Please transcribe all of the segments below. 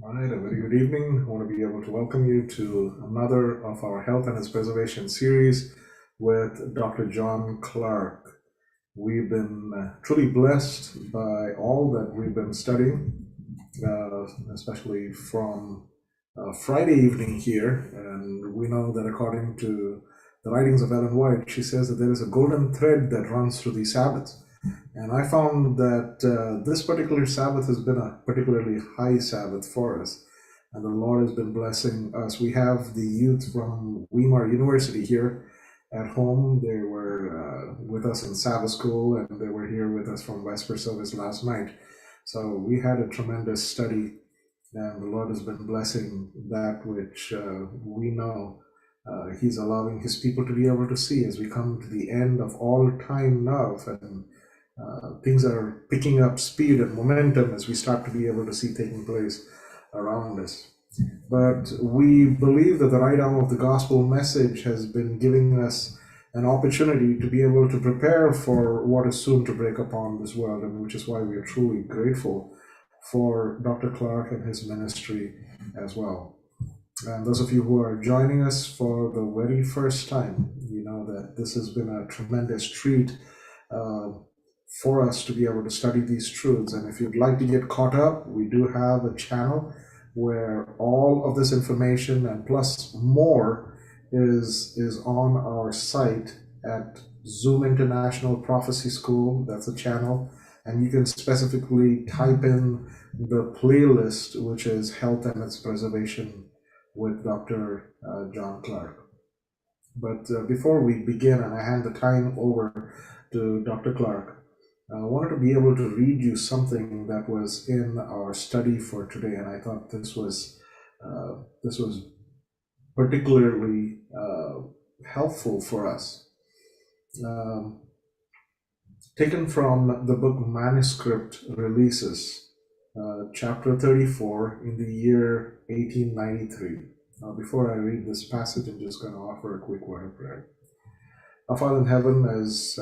All right, a very good evening. I want to be able to welcome you to another of our Health and its Preservation series with Dr. John Clark. We've been truly blessed by all that we've been studying, especially from Friday evening here. And we know that according to the writings of Ellen White, she says that there is a golden thread that runs through these Sabbaths. And I found that this particular Sabbath has been a particularly high Sabbath for us. And the Lord has been blessing us. We have the youth from Weimar University here at home. They were with us in Sabbath school, and they were here with us from Vesper service last night. So we had a tremendous study, and the Lord has been blessing that which we know He's allowing His people to be able to see as we come to the end of all time now. And things are picking up speed and momentum as we start to be able to see taking place around us. But we believe that the right arm of the gospel message has been giving us an opportunity to be able to prepare for what is soon to break upon this world, and which is why we are truly grateful for Dr. Clark and his ministry as well. And those of you who are joining us for the very first time, you know that this has been a tremendous treat for us to be able to study these truths. And if you'd like to get caught up, we do have a channel where all of this information and plus more is on our site at Zoom International Prophecy School. That's a channel. And you can specifically type in the playlist, which is Health and its Preservation with Dr. John Clark. But before we begin, and I hand the time over to Dr. Clark, I wanted to be able to read you something that was in our study for today, and I thought this was particularly helpful for us. Taken from the book Manuscript Releases, chapter 34, in the year 1893. Now, before I read this passage, I'm just going to offer a quick word of prayer. Our Father in heaven, as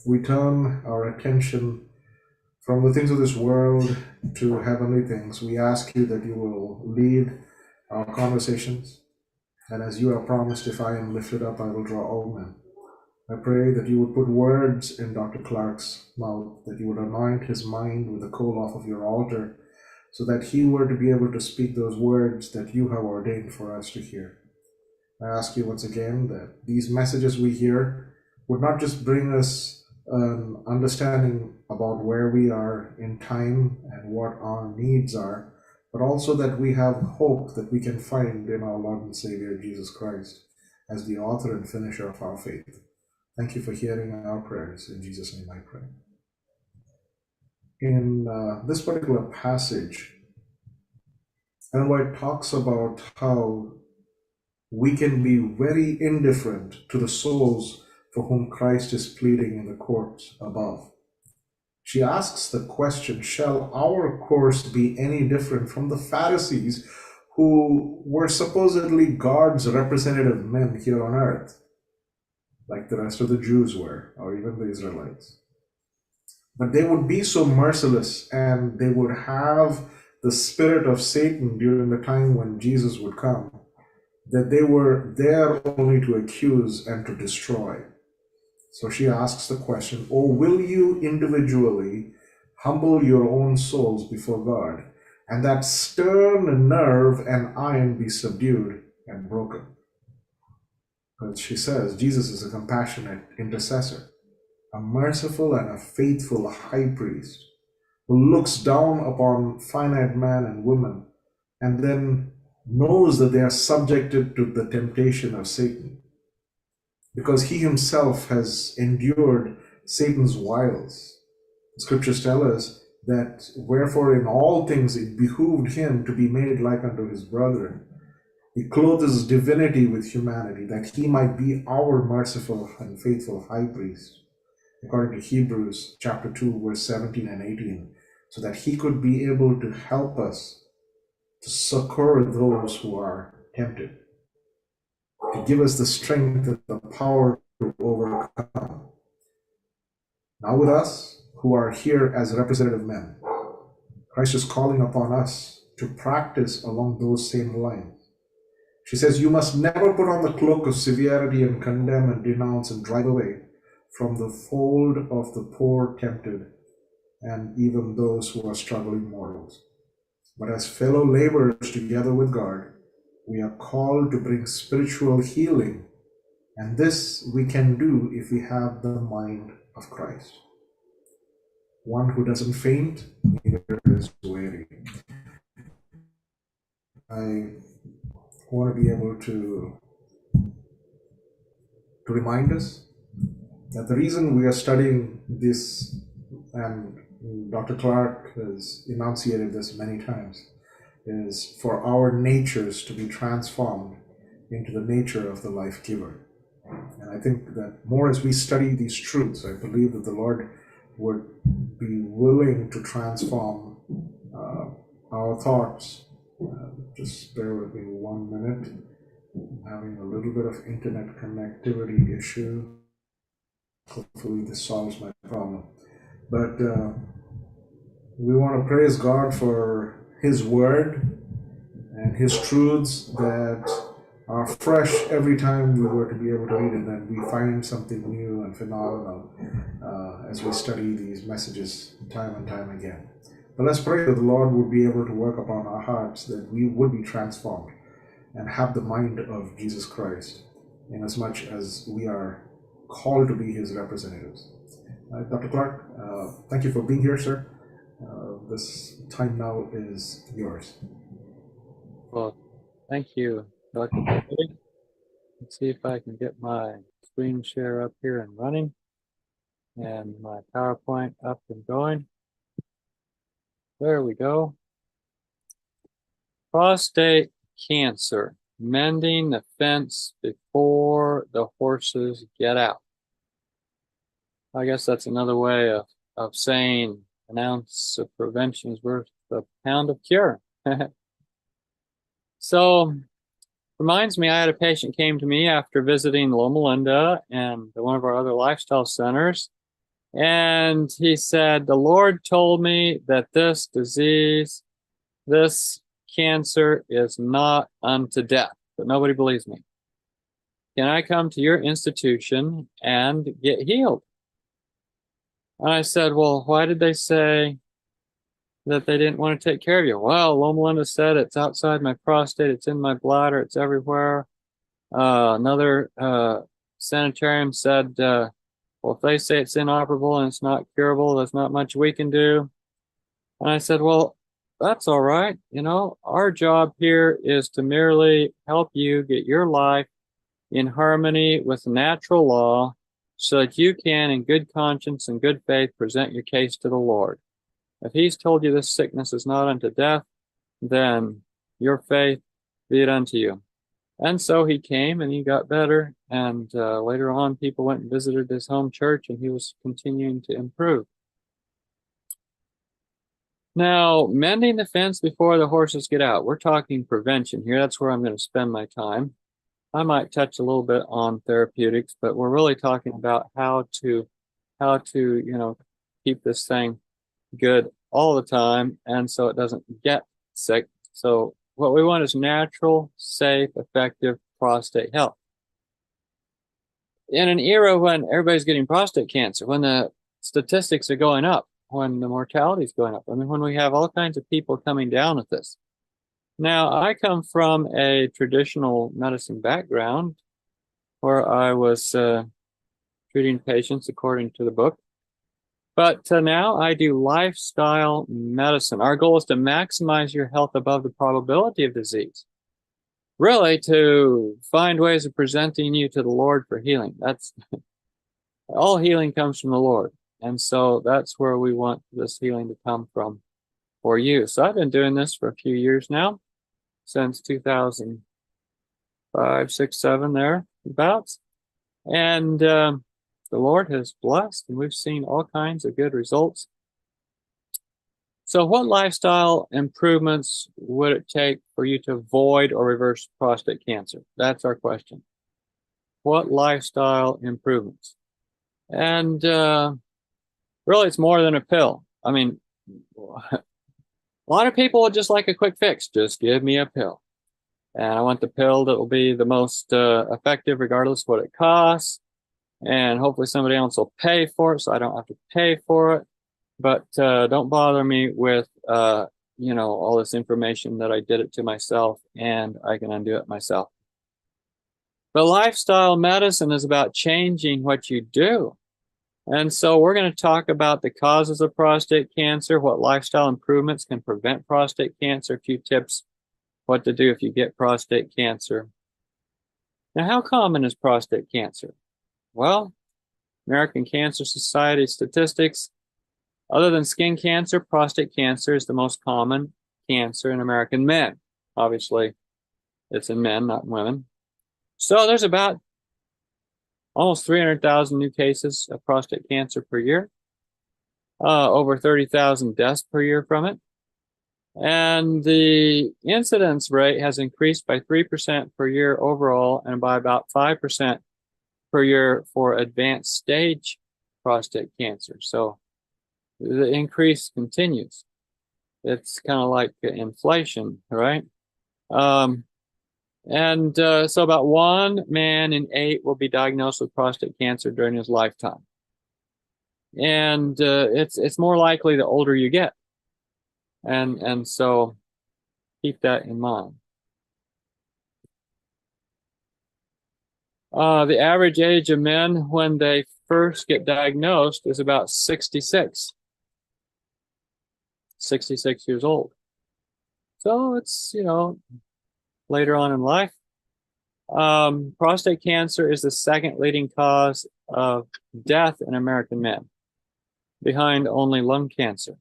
we turn our attention from the things of this world to heavenly things, we ask you that you will lead our conversations. And as you have promised, if I am lifted up, I will draw all men. I pray that you would put words in Dr. Clark's mouth, that you would anoint his mind with the coal off of your altar, so that he were to be able to speak those words that you have ordained for us to hear. I ask you once again that these messages we hear would not just bring us an understanding about where we are in time and what our needs are, but also that we have hope that we can find in our Lord and Savior Jesus Christ as the author and finisher of our faith. Thank you for hearing our prayers. In Jesus' name I pray. In this particular passage, Ellen White talks about how we can be very indifferent to the souls for whom Christ is pleading in the courts above. She asks the question, shall our course be any different from the Pharisees, who were supposedly God's representative men here on earth, like the rest of the Jews were, or even the Israelites? But they would be so merciless, and they would have the spirit of Satan during the time when Jesus would come, that they were there only to accuse and to destroy. So she asks the question, or will you individually humble your own souls before God, and that stern nerve and iron be subdued and broken? Because she says Jesus is a compassionate intercessor, a merciful and a faithful high priest, who looks down upon finite man and woman, and then knows that they are subjected to the temptation of Satan, because he himself has endured Satan's wiles. The scriptures tell us that wherefore in all things it behooved him to be made like unto his brethren. He clothed his divinity with humanity, that he might be our merciful and faithful high priest, according to Hebrews chapter 2, verse 17 and 18, so that he could be able to help us to succor those who are tempted, to give us the strength and the power to overcome. Now with us, who are here as representative men, Christ is calling upon us to practice along those same lines. She says, you must never put on the cloak of severity and condemn and denounce and drive away from the fold of the poor tempted and even those who are struggling mortals. But as fellow laborers together with God, we are called to bring spiritual healing, and this we can do if we have the mind of Christ. One who doesn't faint, neither is weary. I want to be able to remind us that the reason we are studying this, and Dr. Clark has enunciated this many times, is for our natures to be transformed into the nature of the life giver. And I think that more as we study these truths, I believe that the Lord would be willing to transform our thoughts. Just bear with me 1 minute. I'm having a little bit of internet connectivity issue. Hopefully this solves my problem. But we want to praise God for His Word and His truths that are fresh every time we were to be able to read it, and we find something new and phenomenal as we study these messages time and time again. But let's pray that the Lord would be able to work upon our hearts, that we would be transformed and have the mind of Jesus Christ, inasmuch as we are called to be His representatives. Dr. Clark, thank you for being here, sir. This time now is yours. Well, thank you, Dr. Prostate. Let's see if I can get my screen share up here and running and my PowerPoint up and going. There we go. Prostate cancer, mending the fence before the horses get out. I guess that's another way of saying an ounce of prevention is worth a pound of cure. So, reminds me, I had a patient came to me after visiting Loma Linda and one of our other lifestyle centers. And he said, the Lord told me that this disease, this cancer is not unto death, but nobody believes me. Can I come to your institution and get healed? And I said, well, why did they say that they didn't want to take care of you? Well, Loma Linda said it's outside my prostate, it's in my bladder, it's everywhere. Another sanitarium said, well, if they say it's inoperable and it's not curable, there's not much we can do. And I said, well, that's all right. You know, our job here is to merely help you get your life in harmony with natural law so that you can, in good conscience and good faith, present your case to the Lord. If He's told you this sickness is not unto death, then your faith be it unto you. And so he came and he got better. And later on, people went and visited his home church and he was continuing to improve. Now, mending the fence before the horses get out. We're talking prevention here. That's where I'm going to spend my time. I might touch a little bit on therapeutics, but we're really talking about how to, keep this thing good all the time, and so it doesn't get sick. So what we want is natural, safe, effective prostate health. In an era when everybody's getting prostate cancer, when the statistics are going up, when the mortality is going up, I mean, when we have all kinds of people coming down with this. Now, I come from a traditional medicine background where I was treating patients according to the book. But now I do lifestyle medicine. Our goal is to maximize your health above the probability of disease. Really, to find ways of presenting you to the Lord for healing. That's all healing comes from the Lord. And so that's where we want this healing to come from for you. So I've been doing this for a few years now, since 2005, 6, 7 thereabouts. And the Lord has blessed, and we've seen all kinds of good results. So what lifestyle improvements would it take for you to avoid or reverse prostate cancer? That's our question. What lifestyle improvements? And really, it's more than a pill. I mean, A lot of people would just like a quick fix. Just give me a pill. And I want the pill that will be the most effective regardless of what it costs. And hopefully somebody else will pay for it so I don't have to pay for it. But don't bother me with, all this information that I did it to myself and I can undo it myself. But lifestyle medicine is about changing what you do. And so we're going to talk about the causes of prostate cancer, what lifestyle improvements can prevent prostate cancer, a few tips, what to do if you get prostate cancer. Now, how common is prostate cancer? Well, American Cancer Society statistics, other than skin cancer, prostate cancer is the most common cancer in American men. Obviously, it's in men, not in women. So there's about almost 300,000 new cases of prostate cancer per year, over 30,000 deaths per year from it. And the incidence rate has increased by 3% per year overall and by about 5% per year for advanced stage prostate cancer. So the increase continues. It's kind of like inflation, right? So about 1 man in 8 will be diagnosed with prostate cancer during his lifetime. And it's more likely the older you get. And so keep that in mind. The average age of men when they first get diagnosed is about 66 years old. So it's, later on in life. Prostate cancer is the second leading cause of death in American men, behind only lung cancer.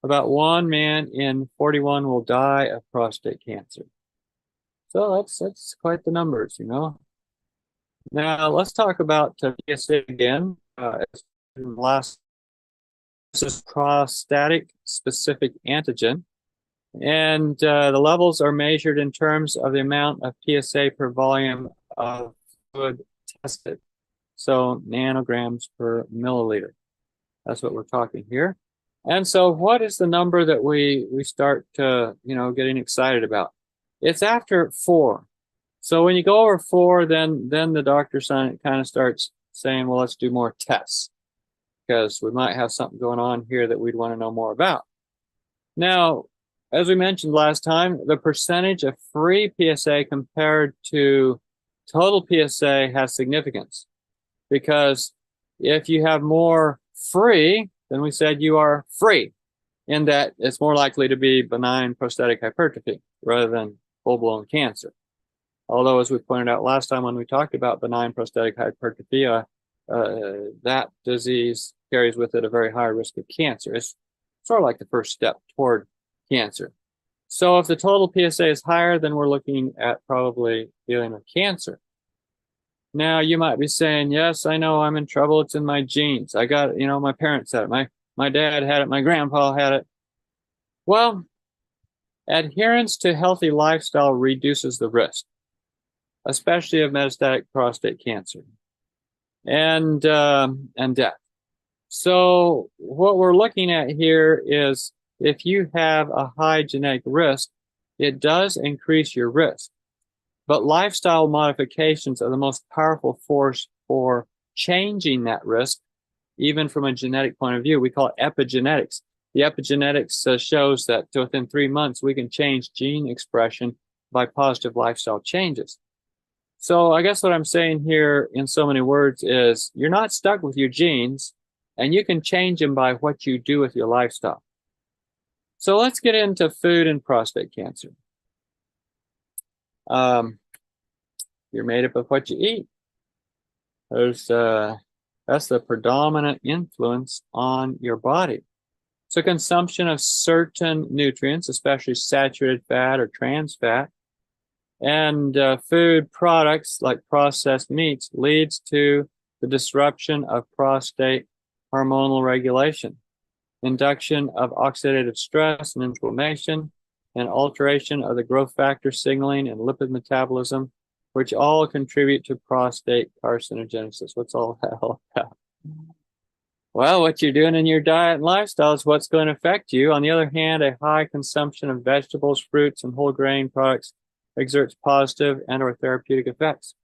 About 1 man in 41 will die of prostate cancer. So that's quite the numbers, Now let's talk about PSA again. This is prostatic specific antigen. And the levels are measured in terms of the amount of PSA per volume of fluid tested. So nanograms per milliliter. That's what we're talking here. And so what is the number that we start getting excited about? It's after 4. So when you go over 4, then the doctor kind of starts saying, well, let's do more tests because we might have something going on here that we'd want to know more about. Now, as we mentioned last time, the percentage of free PSA compared to total PSA has significance because if you have more free, then we said you are free in that it's more likely to be benign prostatic hypertrophy rather than full-blown cancer. Although, as we pointed out last time when we talked about benign prostatic hypertrophy, that disease carries with it a very high risk of cancer. It's sort of like the first step toward cancer. So if the total PSA is higher, then we're looking at probably dealing with cancer. Now you might be saying, yes, I know I'm in trouble. It's in my genes. I got it. My parents had it. My dad had it. My grandpa had it. Well, adherence to healthy lifestyle reduces the risk, especially of metastatic prostate cancer and death. So what we're looking at here is if you have a high genetic risk, it does increase your risk. But lifestyle modifications are the most powerful force for changing that risk, even from a genetic point of view. We call it epigenetics. The epigenetics shows that within 3 months, we can change gene expression by positive lifestyle changes. So I guess what I'm saying here in so many words is you're not stuck with your genes, and you can change them by what you do with your lifestyle. So let's get into food and prostate cancer. You're made up of what you eat. That's the predominant influence on your body. So consumption of certain nutrients, especially saturated fat or trans fat, and food products like processed meats leads to the disruption of prostate hormonal regulation, induction of oxidative stress and inflammation, and alteration of the growth factor signaling and lipid metabolism, which all contribute to prostate carcinogenesis. What's all that all about? Well, what you're doing in your diet and lifestyle is what's going to affect you. On the other hand, a high consumption of vegetables, fruits, and whole grain products exerts positive and or therapeutic effects.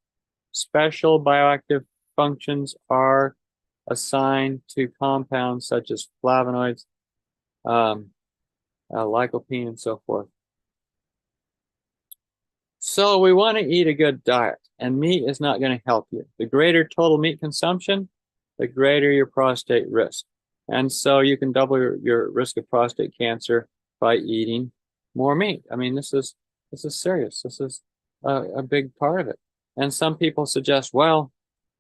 Special bioactive functions are assigned to compounds such as flavonoids, lycopene, and so forth. So we want to eat a good diet, and meat is not going to help you. The greater total meat consumption, the greater your prostate risk. And so you can double your risk of prostate cancer by eating more meat. I mean, this is serious. This is a big part of it. And some people suggest, well,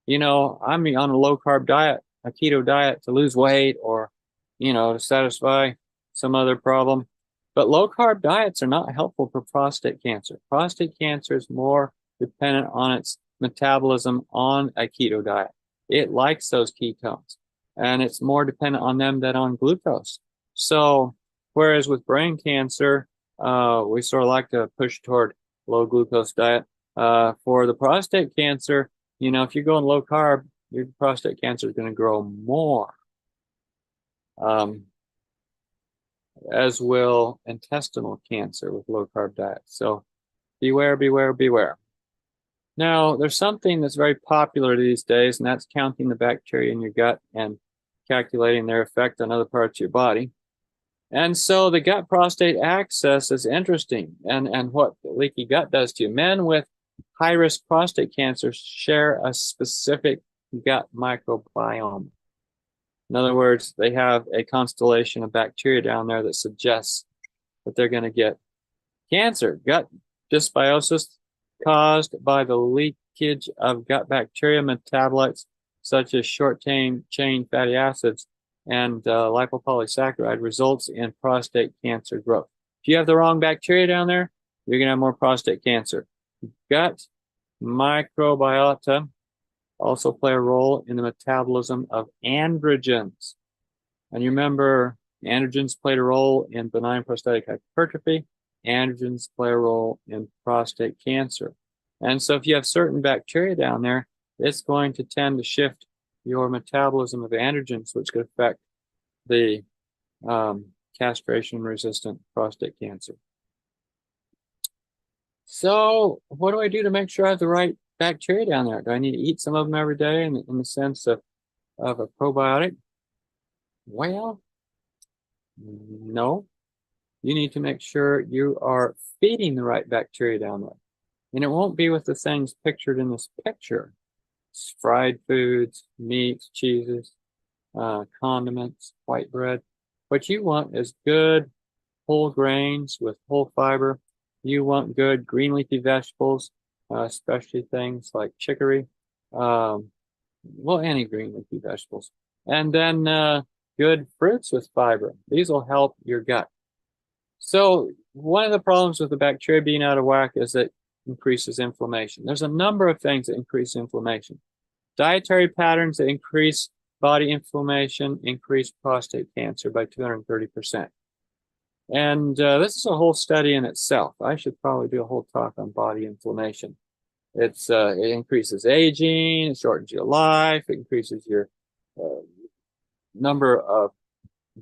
you know, I'm on a low carb diet, a keto diet to lose weight or, you know, to satisfy some other problem. But low carb diets are not helpful for prostate cancer. Prostate cancer is more dependent on its metabolism on a keto diet. It likes those ketones and it's more dependent on them than on glucose. So, whereas with brain cancer, we sort of like to push toward low glucose diet. For the prostate cancer, you know, if you're going low carb, your prostate cancer is going to grow more. As will intestinal cancer with low carb diet. So beware, beware, beware. Now, there's something that's very popular these days, and that's counting the bacteria in your gut and calculating their effect on other parts of your body. And so the gut prostate axis is interesting, and what leaky gut does to you. Men with high risk prostate cancer share a specific gut microbiome. In other words, they have a constellation of bacteria down there that suggests that they're going to get cancer. Gut dysbiosis caused by the leakage of gut bacteria metabolites such as short-chain fatty acids and lipopolysaccharide results in prostate cancer growth. If you have the wrong bacteria down there, you're going to have more prostate cancer. Gut microbiota also play a role in the metabolism of androgens. And you remember, androgens played a role in benign prostatic hypertrophy. Androgens play a role in prostate cancer. And so if you have certain bacteria down there, it's going to tend to shift your metabolism of androgens, which could affect the castration-resistant prostate cancer. So what do I do to make sure I have the right bacteria down there? Do I need to eat some of them every day in the sense of a probiotic? Well, no. You need to make sure you are feeding the right bacteria down there. And it won't be with the things pictured in this picture. It's fried foods, meats, cheeses, condiments, white bread. What you want is good whole grains with whole fiber. You want good green leafy vegetables, especially things like chicory, well, any green leafy vegetables. And then good fruits with fiber. These will help your gut. So one of the problems with the bacteria being out of whack is it increases inflammation. There's a number of things that increase inflammation. Dietary patterns that increase body inflammation increase prostate cancer by 230%. And this is a whole study in itself. I should probably do a whole talk on body inflammation. It increases aging, it shortens your life, it increases your number of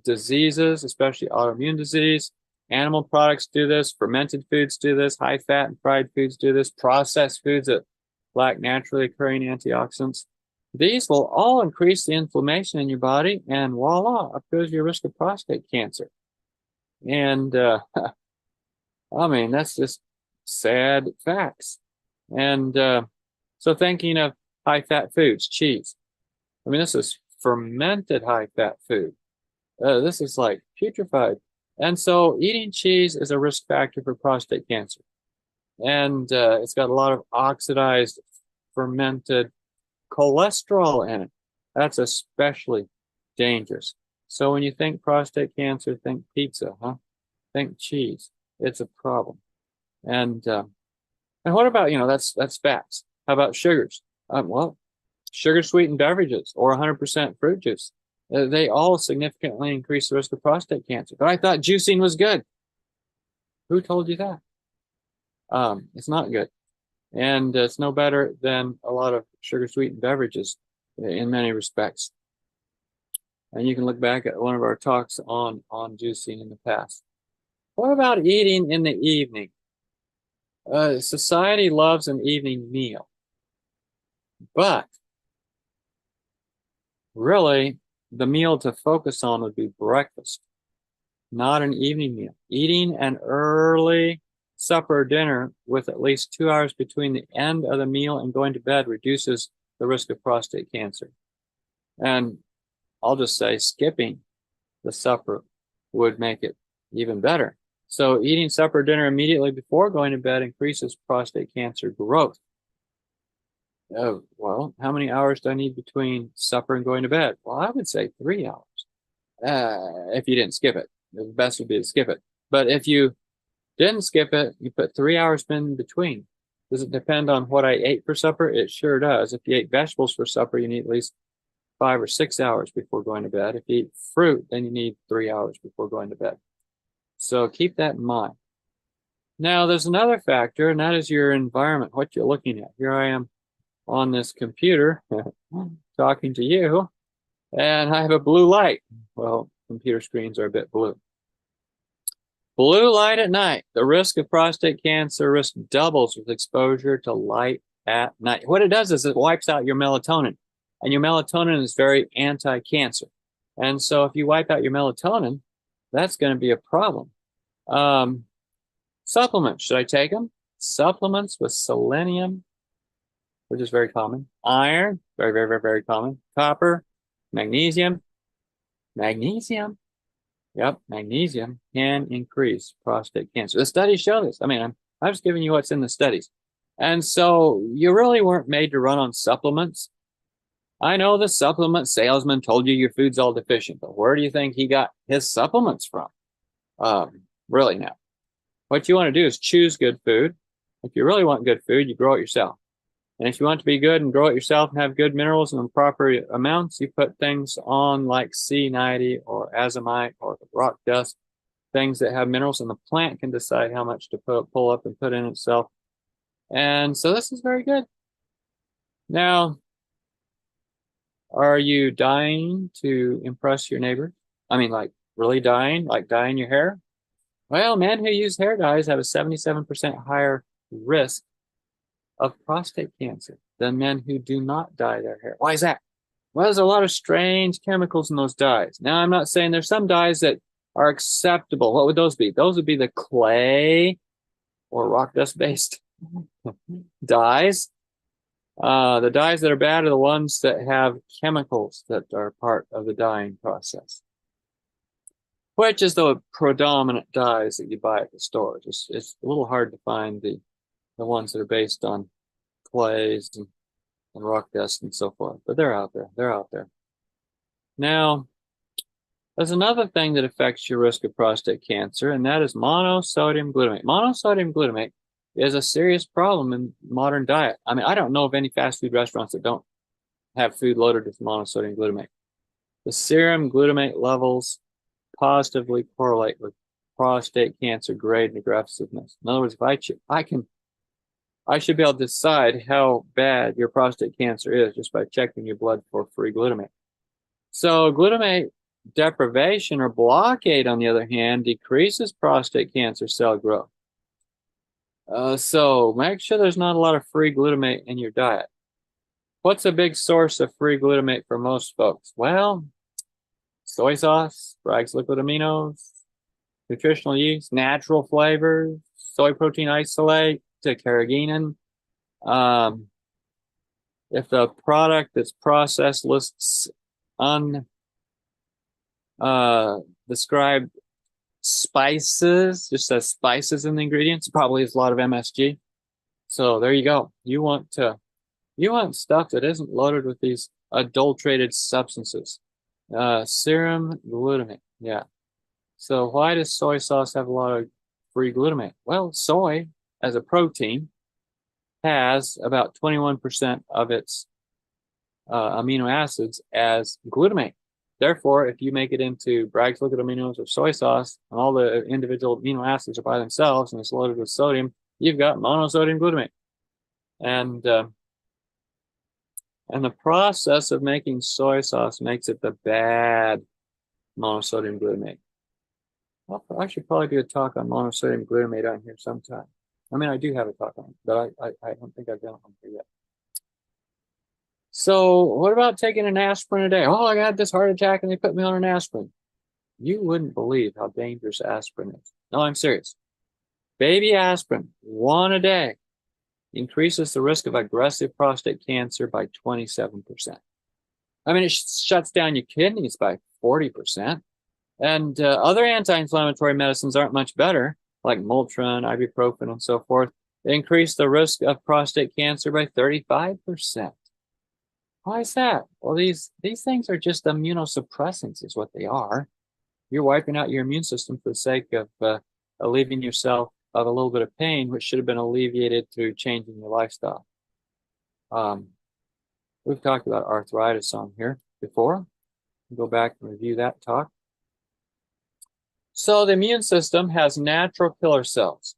diseases, especially autoimmune disease. Animal products do this, fermented foods do this, high fat and fried foods do this, processed foods that lack naturally occurring antioxidants. These will all increase the inflammation in your body, and voila, up goes your risk of prostate cancer. And I mean, that's just sad facts. And so thinking of high fat foods, cheese. I mean, this is fermented high fat food. This is like putrefied. And so eating cheese is a risk factor for prostate cancer. And it's got a lot of oxidized fermented cholesterol in it. That's especially dangerous. So when you think prostate cancer, think pizza, huh? Think cheese. It's a problem. And what about, that's fats. How about sugars? Well, sugar sweetened beverages or 100% fruit juice. They all significantly increase the risk of prostate cancer. But I thought juicing was good. Who told you that? It's not good. And it's no better than a lot of sugar sweetened beverages in many respects. And you can look back at one of our talks on juicing in the past. What about eating in the evening? Society loves an evening meal, but really the meal to focus on would be breakfast, not an evening meal. Eating an early supper or dinner with at least 2 hours between the end of the meal and going to bed reduces the risk of prostate cancer. And I'll just say skipping the supper would make it even better. So eating supper or dinner immediately before going to bed increases prostate cancer growth. Well, how many hours do I need between supper and going to bed? Well, I would say 3 hours. If you didn't skip it, the best would be to skip it. But if you didn't skip it, you put 3 hours in between. Does it depend on what I ate for supper? It sure does. If you ate vegetables for supper, you need at least 5 or 6 hours before going to bed. If you eat fruit, then you need 3 hours before going to bed. So keep that in mind. Now, there's another factor, and that is your environment, what you're looking at. Here I am on this computer talking to you, and I have a blue light. Well, computer screens are a bit blue. Blue light at night. The risk of prostate cancer risk doubles with exposure to light at night. What it does is it wipes out your melatonin, and your melatonin is very anti-cancer. And so if you wipe out your melatonin, that's going to be a problem. Supplements, should I take them? Supplements with selenium, which is very common. Iron, very, very, very, very common. Copper, magnesium. Magnesium. Yep, magnesium can increase prostate cancer. The studies show this. I mean, I'm just giving you what's in the studies. And so you really weren't made to run on supplements. I know the supplement salesman told you your food's all deficient, but where do you think he got his supplements from? Really now. What you want to do is choose good food. If you really want good food, you grow it yourself. And if you want to be good and grow it yourself and have good minerals in proper amounts, you put things on like C90 or azomite or rock dust, things that have minerals, and the plant can decide how much to pull up and put in itself. And so this is very good. Now, are you dying to impress your neighbor? I mean, like really dying, like dyeing your hair? Well, men who use hair dyes have a 77% higher risk of prostate cancer than men who do not dye their hair. Why is that? Well, there's a lot of strange chemicals in those dyes. Now, I'm not saying there's some dyes that are acceptable. What would those be? Those would be the clay or rock dust based dyes. The dyes that are bad are the ones that have chemicals that are part of the dyeing process, which is the predominant dyes that you buy at the stores. It's a little hard to find the ones that are based on clays and rock dust and so forth, but they're out there. They're out there. Now, there's another thing that affects your risk of prostate cancer, and that is monosodium glutamate. Monosodium glutamate is a serious problem in modern diet. I mean, I don't know of any fast food restaurants that don't have food loaded with monosodium glutamate. The serum glutamate levels positively correlate with prostate cancer grade and aggressiveness. In other words, if I should be able to decide how bad your prostate cancer is just by checking your blood for free glutamate. So glutamate deprivation or blockade, on the other hand, decreases prostate cancer cell growth. So make sure there's not a lot of free glutamate in your diet. What's a big source of free glutamate for most folks? Well, soy sauce, Bragg's liquid aminos, nutritional yeast, natural flavors, soy protein isolate, to carrageenan. If the product that's processed lists described spices, just says spices in the ingredients, probably has a lot of MSG. So there you go. You want stuff that isn't loaded with these adulterated substances. Serum glutamate, yeah. So why does soy sauce have a lot of free glutamate? Well, soy as a protein has about 21% of its amino acids as glutamate. Therefore, if you make it into Bragg's liquid aminos or soy sauce, and all the individual amino acids are by themselves and it's loaded with sodium, you've got monosodium glutamate. And And the process of making soy sauce makes it the bad monosodium glutamate. Well, I should probably do a talk on monosodium glutamate on here sometime. I mean, I do have a talk on it, but I don't think I've done one here yet. So what about taking an aspirin a day? Oh, I got this heart attack and they put me on an aspirin. You wouldn't believe how dangerous aspirin is. No, I'm serious. Baby aspirin, one a day, increases the risk of aggressive prostate cancer by 27%. I mean, it shuts down your kidneys by 40%. And other anti-inflammatory medicines aren't much better, like Motrin, ibuprofen, and so forth. They increase the risk of prostate cancer by 35%. Why is that? Well, these things are just immunosuppressants, is what they are. You're wiping out your immune system for the sake of alleviating yourself of a little bit of pain, which should have been alleviated through changing your lifestyle. We've talked about arthritis on here before. Go back and review that talk. So the immune system has natural killer cells.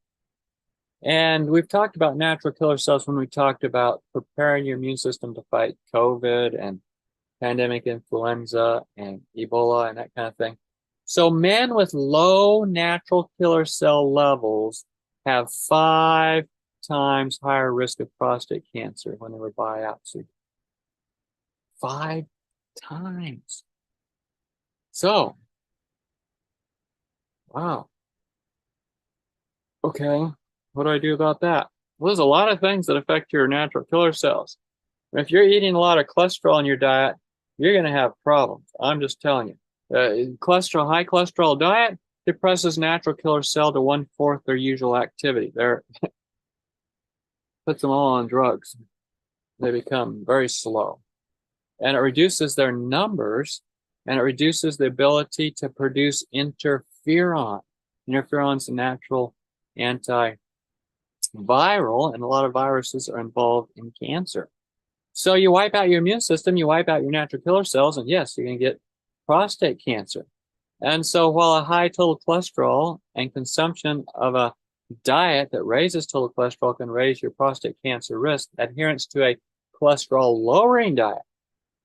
And we've talked about natural killer cells when we talked about preparing your immune system to fight COVID and pandemic influenza and Ebola and that kind of thing. So men with low natural killer cell levels have 5 times higher risk of prostate cancer when they were biopsied. 5 times. So, wow. Okay, what do I do about that? Well, there's a lot of things that affect your natural killer cells. And if you're eating a lot of cholesterol in your diet, you're going to have problems. I'm just telling you. High cholesterol diet depresses natural killer cell to 1/4 their usual activity. Puts them all on drugs. They become very slow. And it reduces their numbers, and it reduces the ability to produce interferon. Interferon's a natural antiviral, and a lot of viruses are involved in cancer. So you wipe out your immune system, you wipe out your natural killer cells, and yes, you're going to get prostate cancer. And so while a high total cholesterol and consumption of a diet that raises total cholesterol can raise your prostate cancer risk, adherence to a cholesterol lowering diet,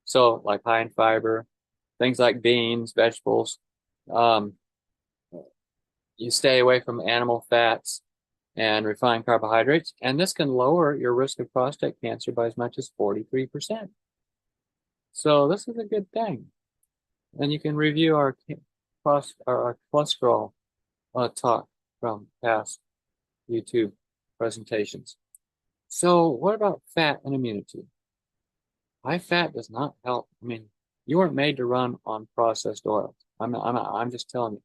so like high in fiber, things like beans, vegetables, you stay away from animal fats and refined carbohydrates, and this can lower your risk of prostate cancer by as much as 43%. So this is a good thing. And you can review our cholesterol talk from past YouTube presentations. So what about fat and immunity? High fat does not help. I mean, you weren't made to run on processed oils. I'm just telling you.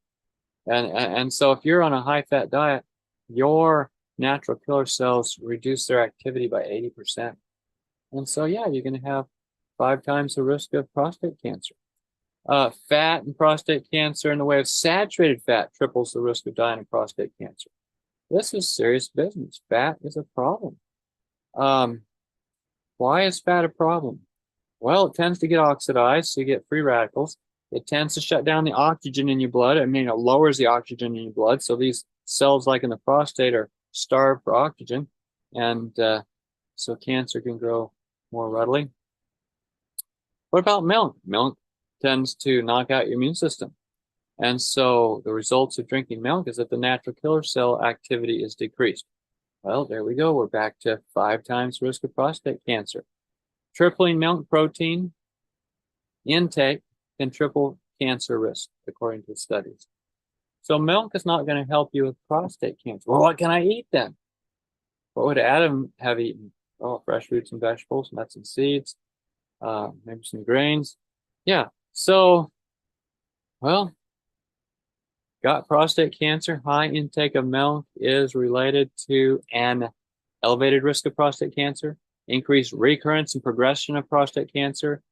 And so if you're on a high fat diet, your natural killer cells reduce their activity by 80%. And so, yeah, you're going to have 5 times the risk of prostate cancer. Fat and prostate cancer in the way of saturated fat triples the risk of dying of prostate cancer. This is serious business. Fat is a problem. Why is fat a problem? Well, it tends to get oxidized, so you get free radicals. It tends to shut down the oxygen in your blood. I mean, it lowers the oxygen in your blood. So these cells, like in the prostate, are starved for oxygen. And so cancer can grow more readily. What about milk? Milk tends to knock out your immune system. And so the results of drinking milk is that the natural killer cell activity is decreased. Well, there we go. We're back to 5 times the risk of prostate cancer. Tripling milk protein intake can triple cancer risk, according to studies. So milk is not going to help you with prostate cancer. Well, what can I eat then? What would Adam have eaten? Oh, fresh fruits and vegetables, nuts and seeds, maybe some grains. Yeah, so, well, got prostate cancer. High intake of milk is related to an elevated risk of prostate cancer, increased recurrence and progression of prostate cancer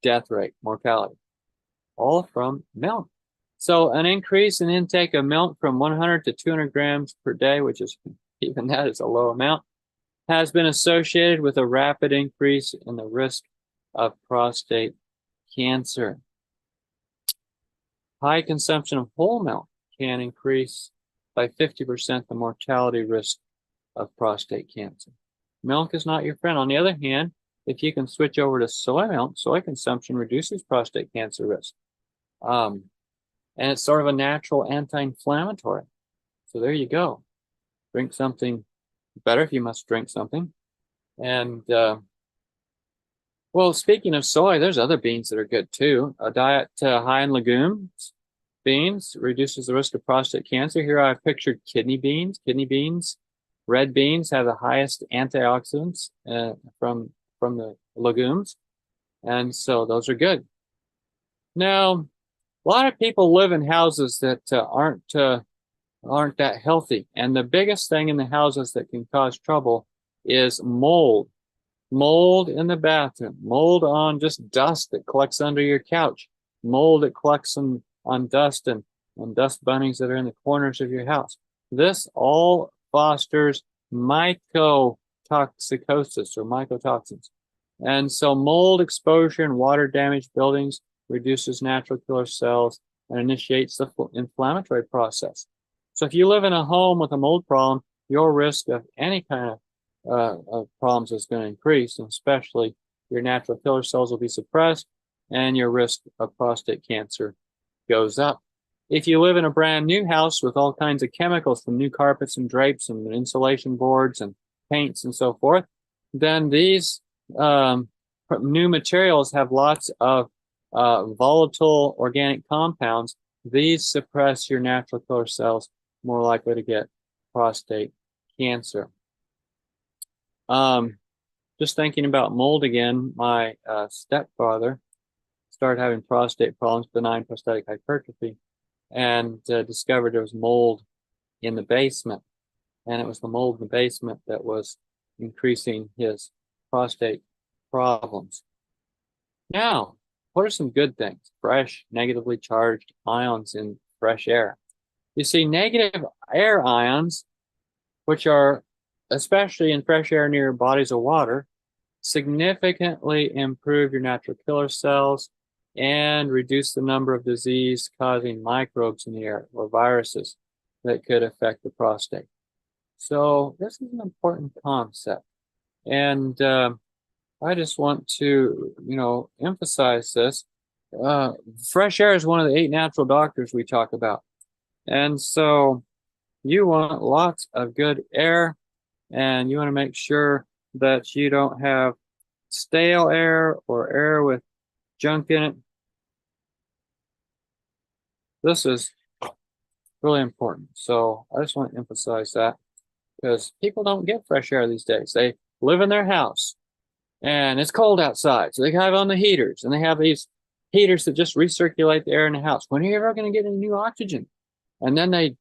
death rate, mortality, all from milk. So an increase in intake of milk from 100 to 200 grams per day, which is, even that is a low amount, has been associated with a rapid increase in the risk of prostate cancer. High consumption of whole milk can increase by 50% the mortality risk of prostate cancer. Milk is not your friend. On the other hand, if you can switch over to soy milk, soy consumption reduces prostate cancer risk. And it's sort of a natural anti-inflammatory. So there you go. Drink something better if you must drink something. And well, speaking of soy, there's other beans that are good too. A diet high in legumes, beans reduces the risk of prostate cancer. Here I've pictured kidney beans. Kidney beans, red beans have the highest antioxidants from the legumes, and so those are good. Now, a lot of people live in houses that aren't that healthy, and the biggest thing in the houses that can cause trouble is mold. Mold in the bathroom, mold on just dust that collects under your couch, mold that collects on dust and on dust bunnies that are in the corners of your house. This all fosters mycotoxicosis or mycotoxins. And so mold exposure in water damaged buildings reduces natural killer cells and initiates the inflammatory process. So if you live in a home with a mold problem, your risk of any kind of problems is going to increase, and especially your natural killer cells will be suppressed and your risk of prostate cancer goes up. If you live in a brand new house with all kinds of chemicals from new carpets and drapes and insulation boards and paints and so forth, then these new materials have lots of volatile organic compounds. These suppress your natural killer cells, more likely to get prostate cancer. Just thinking about mold again, my stepfather started having prostate problems, benign prostatic hypertrophy, and discovered there was mold in the basement. And it was the mold in the basement that was increasing his prostate problems. Now, what are some good things? Fresh, negatively charged ions in fresh air. You see, negative air ions, which are especially in fresh air near bodies of water, significantly improve your natural killer cells and reduce the number of disease-causing microbes in the air or viruses that could affect the prostate. So this is an important concept. And I just want to, emphasize this. Fresh air is one of the 8 natural doctors we talk about. And so you want lots of good air, and you want to make sure that you don't have stale air or air with junk in it. This is really important. So I just want to emphasize that, because people don't get fresh air these days. They live in their house and it's cold outside, so they have on the heaters, and they have these heaters that just recirculate the air in the house. When are you ever going to get any new oxygen? And then they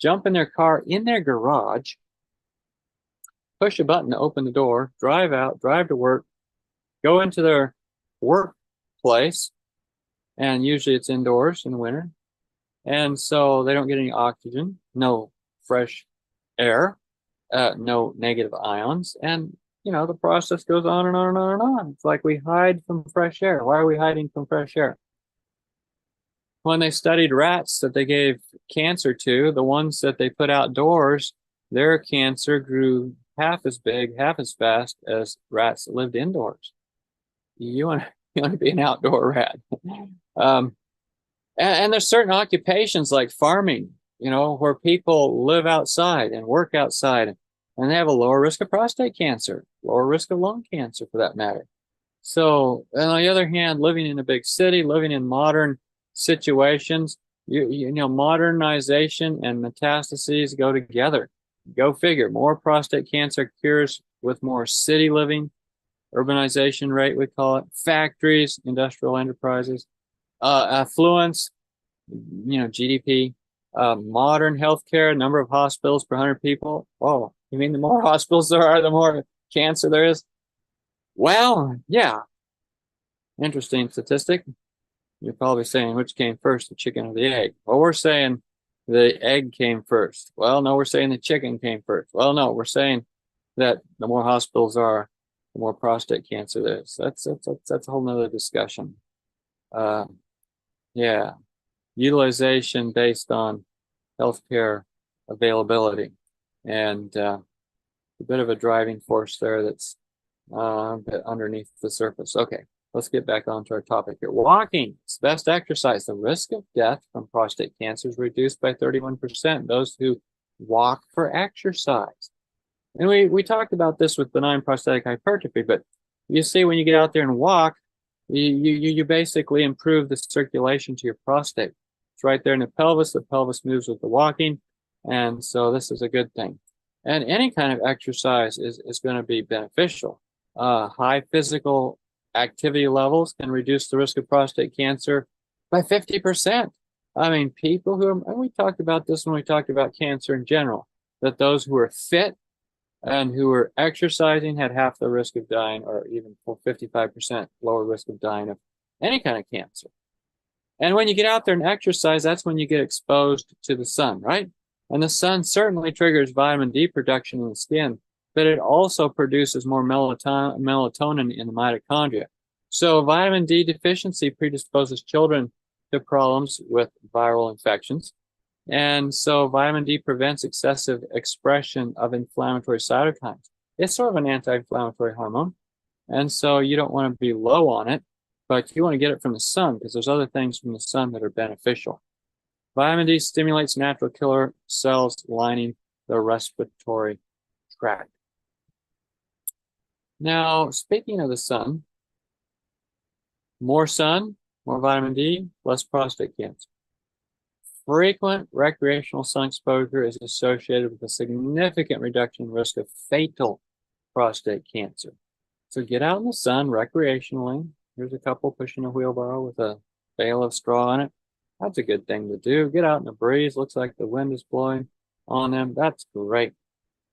jump in their car in their garage, push a button to open the door, drive out, drive to work, go into their workplace, and usually it's indoors in the winter. And so they don't get any oxygen, no fresh air, no negative ions. And, the process goes on and on and on and on. It's like we hide from fresh air. Why are we hiding from fresh air? When they studied rats that they gave cancer to, the ones that they put outdoors, their cancer grew half as big, half as fast as rats that lived indoors. You want to be an outdoor rat. And there's certain occupations like farming, where people live outside and work outside, and they have a lower risk of prostate cancer, lower risk of lung cancer for that matter. So, on the other hand, living in a big city, living in modern situations, modernization and metastases go together. Go figure. More prostate cancer cures with more city living, urbanization rate, we call it, factories, industrial enterprises, affluence, GDP, modern healthcare, number of hospitals per 100 people. Oh, you mean the more hospitals there are, the more cancer there is? Well, yeah. Interesting statistic. You're probably saying which came first, the chicken or the egg? Well, we're saying the egg came first. Well, no, we're saying the chicken came first. Well, no, we're saying that the more hospitals are, the more prostate cancer there is. That's a whole nother discussion. Yeah, utilization based on healthcare availability, and a bit of a driving force there that's a bit underneath the surface. Okay, let's get back onto our topic here. Walking is the best exercise. The risk of death from prostate cancer is reduced by 31%. Those who walk for exercise. And we talked about this with benign prostatic hypertrophy, but you see when you get out there and walk, you basically improve the circulation to your prostate. It's right there in the pelvis. The pelvis moves with the walking. And so this is a good thing. And any kind of exercise is going to be beneficial. High physical activity levels can reduce the risk of prostate cancer by 50%. I mean, people who are, and we talked about this when we talked about cancer in general, that those who are fit and who were exercising had half the risk of dying, or even 55% lower risk of dying of any kind of cancer. And when you get out there and exercise, that's when you get exposed to the sun, right? And the sun certainly triggers vitamin D production in the skin, but it also produces more melatonin in the mitochondria. So vitamin D deficiency predisposes children to problems with viral infections. And so vitamin D prevents excessive expression of inflammatory cytokines. It's sort of an anti-inflammatory hormone. And so you don't want to be low on it, but you want to get it from the sun because there's other things from the sun that are beneficial. Vitamin D stimulates natural killer cells lining the respiratory tract. Now, speaking of the sun, more vitamin D, less prostate cancer. Frequent recreational sun exposure is associated with a significant reduction in risk of fatal prostate cancer. So get out in the sun recreationally. Here's a couple pushing a wheelbarrow with a bale of straw on it. That's a good thing to do. Get out in the breeze. Looks like the wind is blowing on them. That's great.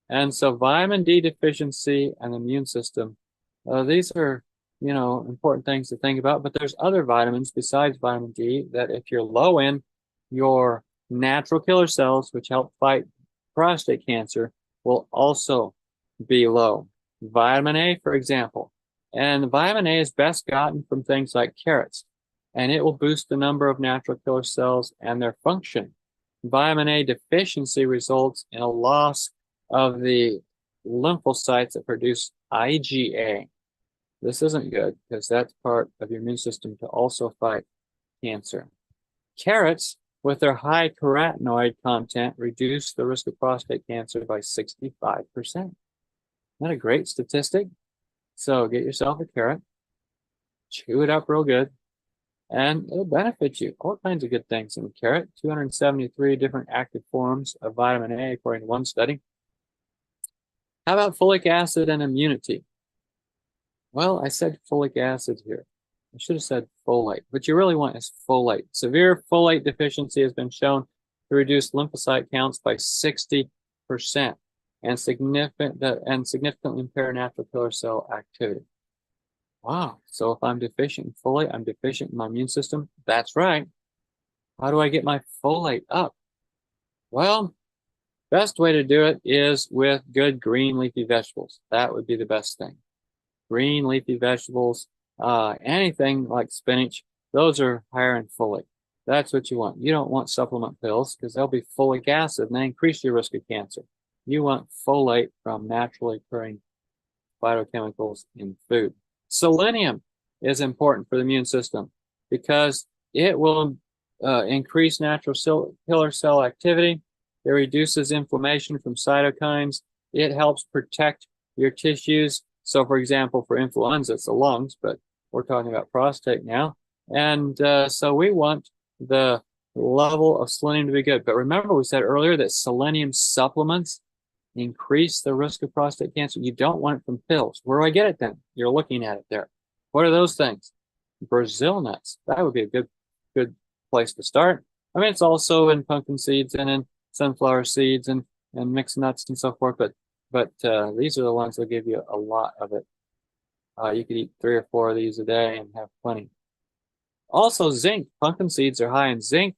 And so vitamin D deficiency and the immune system, these are, important things to think about. But there's other vitamins besides vitamin D that if you're low in, your natural killer cells, which help fight prostate cancer, will also be low. Vitamin A, for example. And vitamin A is best gotten from things like carrots, and it will boost the number of natural killer cells and their function. Vitamin A deficiency results in a loss of the lymphocytes that produce IgA. This isn't good because that's part of your immune system to also fight cancer. Carrots, with their high carotenoid content, reduce the risk of prostate cancer by 65%. Isn't that a great statistic? So get yourself a carrot, chew it up real good, and it'll benefit you. All kinds of good things in the carrot. 273 different active forms of vitamin A, according to one study. How about folic acid and immunity? Well, I said folic acid here. I should have said folate. What you really want is folate. Severe folate deficiency has been shown to reduce lymphocyte counts by 60% and significantly impair natural killer cell activity. Wow. So if I'm deficient in folate, I'm deficient in my immune system. That's right. How do I get my folate up? Well, best way to do it is with good green leafy vegetables. That would be the best thing. Green leafy vegetables, anything like spinach, those are higher in folate. That's what you want. You don't want supplement pills because they'll be folic acid and they increase your risk of cancer. You want folate from naturally occurring phytochemicals in food. Selenium is important for the immune system because it will increase natural killer cell activity. It reduces inflammation from cytokines. It helps protect your tissues. So, for example, for influenza, it's the lungs, but we're talking about prostate now. And so we want the level of selenium to be good. But remember, we said earlier that selenium supplements increase the risk of prostate cancer. You don't want it from pills. Where do I get it then? You're looking at it there. What are those things? Brazil nuts. That would be a good place to start. I mean, it's also in pumpkin seeds and in sunflower seeds and mixed nuts and so forth, but these are the ones that give you a lot of it. You could eat 3 or 4 of these a day and have plenty. Also, zinc. Pumpkin seeds are high in zinc,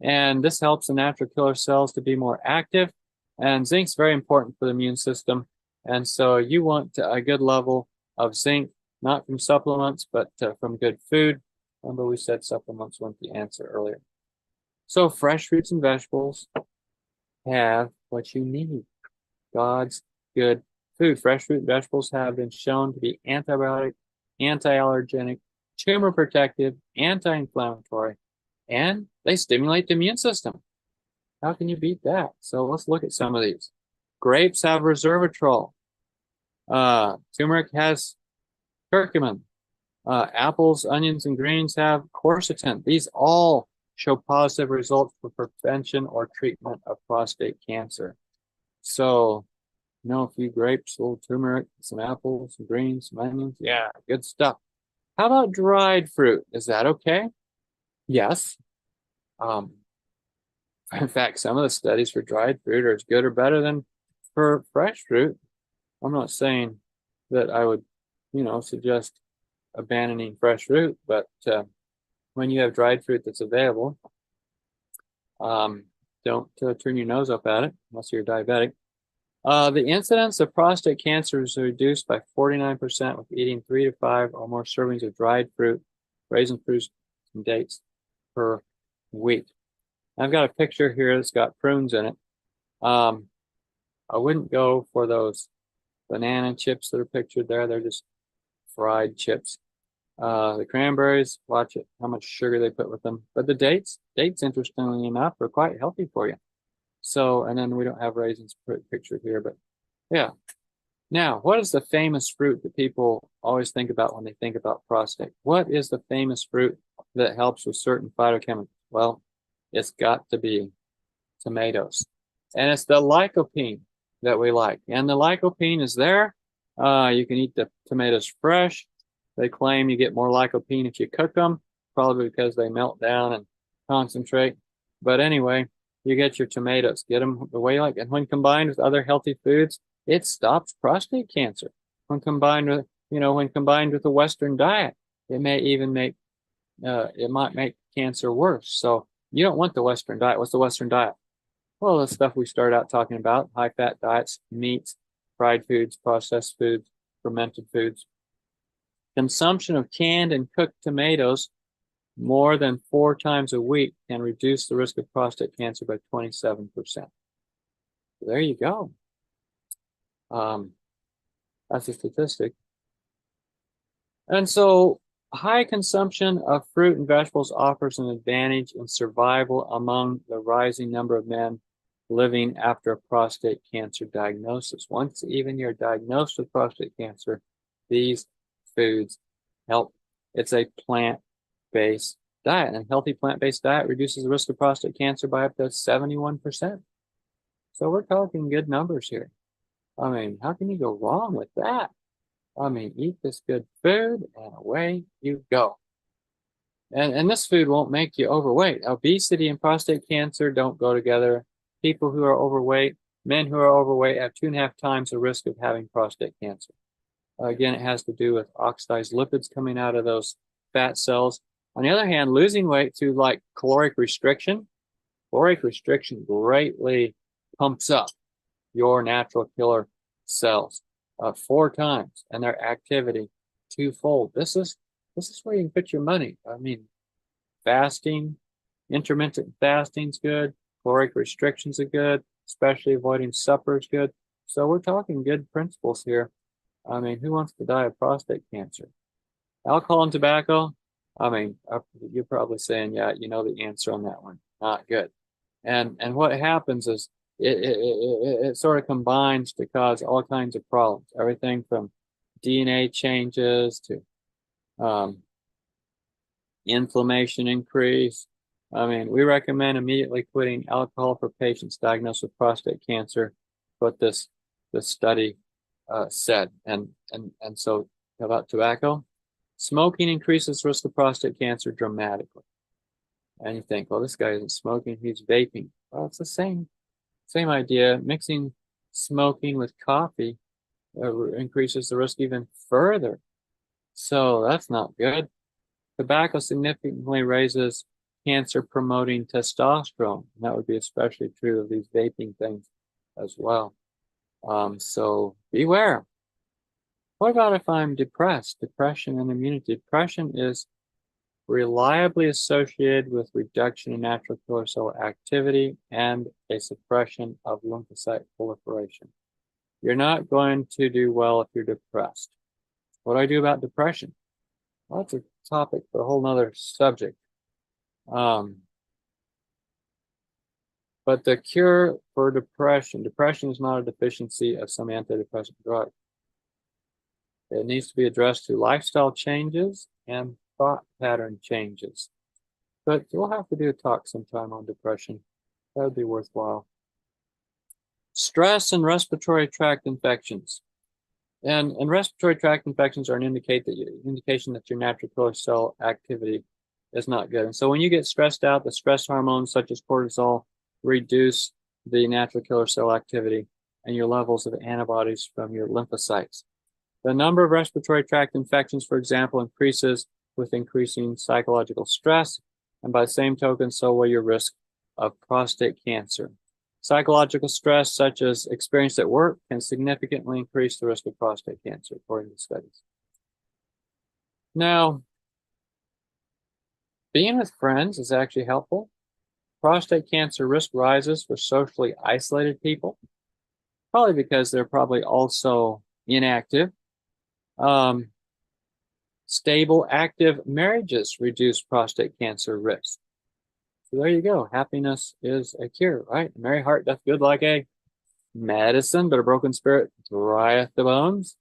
and this helps the natural killer cells to be more active. And zinc's very important for the immune system. And so you want a good level of zinc, not from supplements, but from good food. Remember, we said supplements weren't the answer earlier. So fresh fruits and vegetables have what you need. God's good food. Fresh fruit and vegetables have been shown to be antibiotic, anti-allergenic, tumor protective, anti-inflammatory, and they stimulate the immune system. How can you beat that? So let's look at some of these. Grapes have resveratrol. Turmeric has curcumin. Apples, onions, and greens have quercetin. These all show positive results for prevention or treatment of prostate cancer. So, a few grapes, a little turmeric, some apples, some greens, some onions. Yeah, good stuff. How about dried fruit? Is that okay? Yes. In fact, some of the studies for dried fruit are as good or better than for fresh fruit. I'm not saying that I would, suggest abandoning fresh fruit, but when you have dried fruit that's available, don't turn your nose up at it unless you're diabetic. The incidence of prostate cancer is reduced by 49% with eating 3 to 5 or more servings of dried fruit, raisin fruits, and dates per week. I've got a picture here that's got prunes in it. I wouldn't go for those banana chips that are pictured there. They're just fried chips. The cranberries, watch it, how much sugar they put with them. But the dates, interestingly enough, are quite healthy for you. So, and then we don't have raisins pictured here, but yeah. Now, what is the famous fruit that people always think about when they think about prostate? What is the famous fruit that helps with certain phytochemicals? Well, it's got to be tomatoes. And it's the lycopene that we like. And the lycopene is there. You can eat the tomatoes fresh. They claim you get more lycopene if you cook them, probably because they melt down and concentrate. But anyway, you get your tomatoes, get them the way you like. And when combined with other healthy foods, it stops prostate cancer. When combined with, the Western diet, it may even make, it might make cancer worse. So you don't want the Western diet. What's the Western diet? Well, the stuff we started out talking about, high-fat diets, meats, fried foods, processed foods, fermented foods. Consumption of canned and cooked tomatoes more than 4 times a week can reduce the risk of prostate cancer by 27%. There you go. That's a statistic. And so high consumption of fruit and vegetables offers an advantage in survival among the rising number of men living after a prostate cancer diagnosis. Once even you're diagnosed with prostate cancer, these foods help. It's a plant-based diet, and a healthy plant-based diet reduces the risk of prostate cancer by up to 71%. So we're talking good numbers here. I mean, how can you go wrong with that? I mean, eat this good food and away you go. And this food won't make you overweight. Obesity and prostate cancer don't go together. People who are overweight, men who are overweight have 2.5 times the risk of having prostate cancer. Again, it has to do with oxidized lipids coming out of those fat cells. On the other hand, losing weight through like caloric restriction greatly pumps up your natural killer cells 4 times and their activity 2-fold. This is where you can put your money. I mean, fasting, intermittent fasting is good. Caloric restrictions are good, especially avoiding supper is good. So we're talking good principles here. I mean, who wants to die of prostate cancer? Alcohol and tobacco, I mean, you're probably saying, yeah, you know the answer on that one. Not good. And what happens is it sort of combines to cause all kinds of problems. Everything from DNA changes to inflammation increase. I mean, we recommend immediately quitting alcohol for patients diagnosed with prostate cancer, what this study said. And so how about tobacco? Smoking increases risk of prostate cancer dramatically. And you think, well, this guy isn't smoking, he's vaping. Well, it's the same idea. Mixing smoking with coffee increases the risk even further. So that's not good. Tobacco significantly raises cancer-promoting testosterone. And that would be especially true of these vaping things as well. So beware. What about if I'm depressed? Depression and immunity. Depression is reliably associated with reduction in natural killer cell activity and a suppression of lymphocyte proliferation. you're not going to do well if you're depressed. What do I do about depression? Well, that's a topic for a whole nother subject. But the cure for depression is not a deficiency of some antidepressant drug. It needs to be addressed through lifestyle changes and thought pattern changes. But we'll have to do a talk sometime on depression. That would be worthwhile. Stress and respiratory tract infections. And respiratory tract infections are an indication that your natural killer cell activity is not good. And so when you get stressed out, the stress hormones such as cortisol reduce the natural killer cell activity and your levels of antibodies from your lymphocytes. The number of respiratory tract infections, for example, increases with increasing psychological stress, and by the same token, so will your risk of prostate cancer. Psychological stress, such as experience at work, can significantly increase the risk of prostate cancer, according to studies. Now, being with friends is actually helpful. Prostate cancer risk rises for socially isolated people, probably because they're probably also inactive. Stable, active marriages reduce prostate cancer risk. So there you go. Happiness is a cure, right? A merry heart doth good like a medicine, but a broken spirit drieth the bones.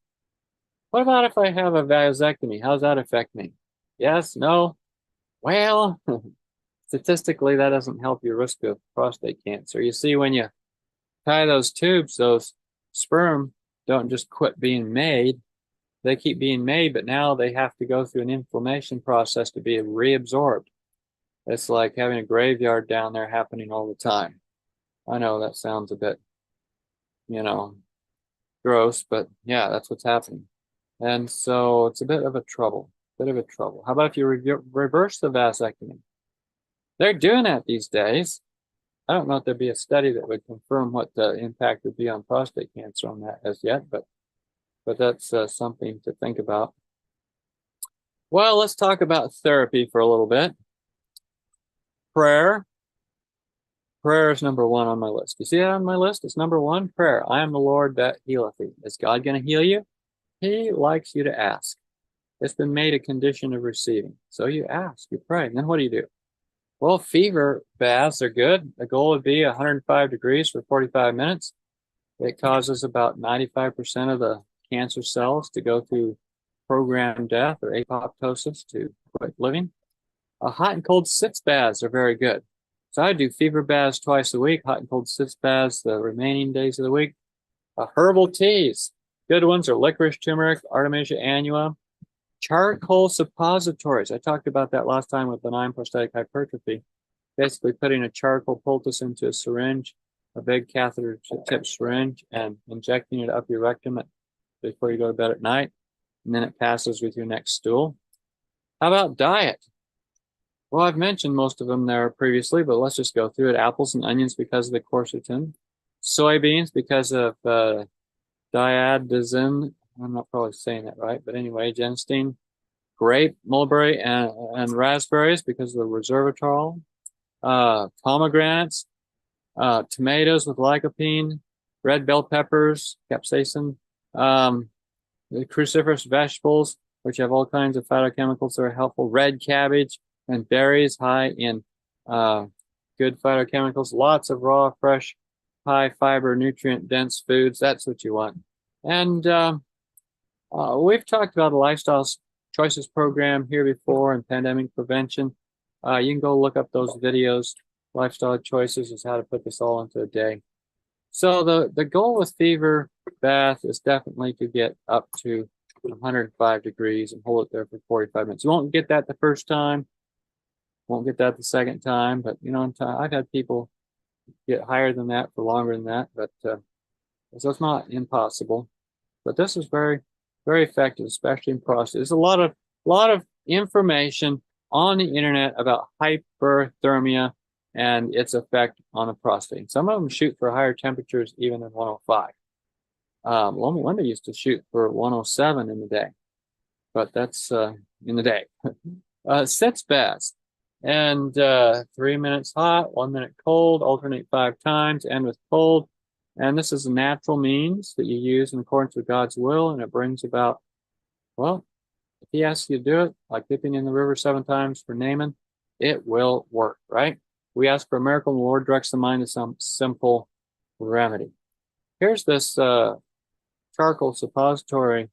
What about if I have a vasectomy? How does that affect me? Yes, no? Well, statistically, that doesn't help your risk of prostate cancer. You see, when you tie those tubes, those sperm don't just quit being made. They keep being made, but now they have to go through an inflammation process to be reabsorbed. It's like having a graveyard down there happening all the time. I know that sounds a bit, gross, but yeah, that's what's happening. And so it's a bit of a trouble. How about if you reverse the vasectomy? They're doing that these days. I don't know if there'd be a study that would confirm what the impact would be on prostate cancer on that as yet, but that's something to think about. Well, let's talk about therapy for a little bit. Prayer. Prayer is number one on my list. You see that on my list? It's number one, prayer. I am the Lord that healeth thee. Is God going to heal you? He likes you to ask. It's been made a condition of receiving. So you ask, you pray, and then what do? Well, fever baths are good. The goal would be 105 degrees for 45 minutes. It causes about 95% of the cancer cells to go through programmed death or apoptosis to quit living. Hot and cold sitz baths are very good. So I do fever baths twice a week, hot and cold sitz baths the remaining days of the week. Herbal teas. Good ones are licorice, turmeric, Artemisia annua. Charcoal suppositories. I talked about that last time with benign prostatic hypertrophy. Basically putting a charcoal poultice into a syringe, a big catheter tip syringe, and injecting it up your rectum before you go to bed at night. And then it passes with your next stool. How about diet? Well, I've mentioned most of them there previously, but let's just go through it. Apples and onions because of the quercetin. Soybeans because of diadazine. I'm not probably saying that right, but anyway, genistein. Grape, mulberry, and raspberries because of the resveratrol. Pomegranates, tomatoes with lycopene, red bell peppers, capsaicin, the cruciferous vegetables, which have all kinds of phytochemicals that are helpful, red cabbage, and berries high in good phytochemicals, lots of raw, fresh, high fiber, nutrient dense foods. That's what you want. And we've talked about a lifestyle choices program here before and pandemic prevention. You can go look up those videos. Lifestyle choices is how to put this all into a day. So the goal with fever bath is definitely to get up to 105 degrees and hold it there for 45 minutes. You won't get that the first time, won't get that the second time, but I've had people get higher than that for longer than that, but so it's not impossible. But this is very, very effective, especially in prostate. There's a lot of information on the internet about hyperthermia and its effect on the prostate. Some of them shoot for higher temperatures even than 105. Loma Linda used to shoot for 107 in the day, but that's in the day. Sitz baths, and 3 minutes hot, 1 minute cold, alternate 5 times, end with cold, And this is a natural means that you use in accordance with God's will, and it brings about, well, if he asks you to do it, like dipping in the river 7 times for Naaman, it will work, right? We ask for a miracle, and the Lord directs the mind to some simple remedy. Here's this charcoal suppository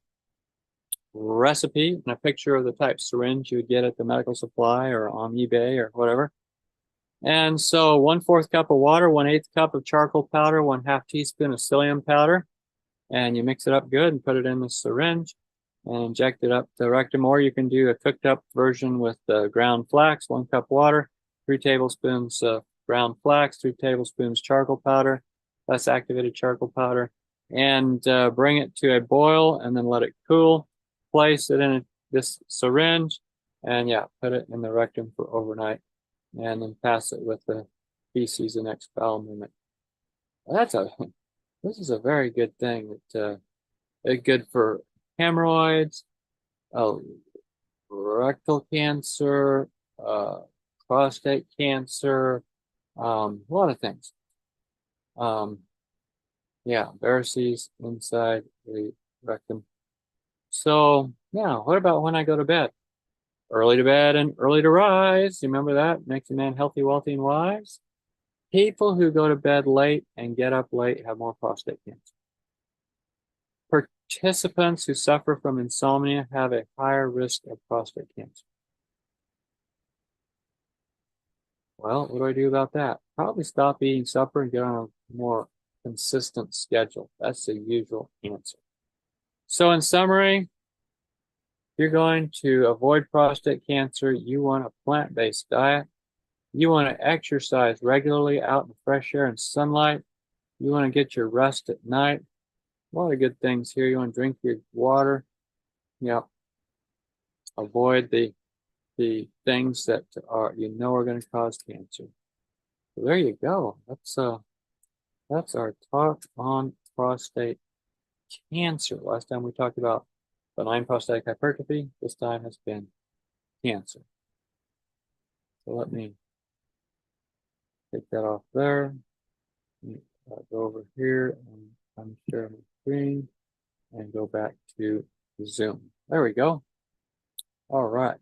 recipe and a picture of the type syringe you would get at the medical supply or on eBay or whatever. And so 1/4 cup of water, 1/8 cup of charcoal powder, 1/2 teaspoon of psyllium powder, and you mix it up good and put it in the syringe and inject it up the rectum. Or you can do a cooked up version with ground flax, 1 cup water, 3 tablespoons ground flax, 3 tablespoons charcoal powder, less activated charcoal powder, and bring it to a boil and then let it cool. Place it in this syringe and put it in the rectum for overnight and then pass it with the feces the next bowel movement. This is a very good thing. It's good for hemorrhoids, rectal cancer, prostate cancer, a lot of things. Varices inside the rectum. So, what about when I go to bed? Early to bed and early to rise. You remember that? Makes a man healthy, wealthy, and wise. People who go to bed late and get up late have more prostate cancer. Participants who suffer from insomnia have a higher risk of prostate cancer. Well, what do I do about that? Probably stop eating supper and get on a more consistent schedule. That's the usual answer. So in summary, if you're going to avoid prostate cancer, you want a plant-based diet. You want to exercise regularly out in the fresh air and sunlight. You want to get your rest at night. A lot of good things here. You want to drink your water. Avoid the things that are going to cause cancer. So there you go. That's our talk on prostate cancer. Last time we talked about benign prostatic hypertrophy. This time has been cancer. So let me take that off there. Go over here and unshare my screen and go back to Zoom. There we go. All right.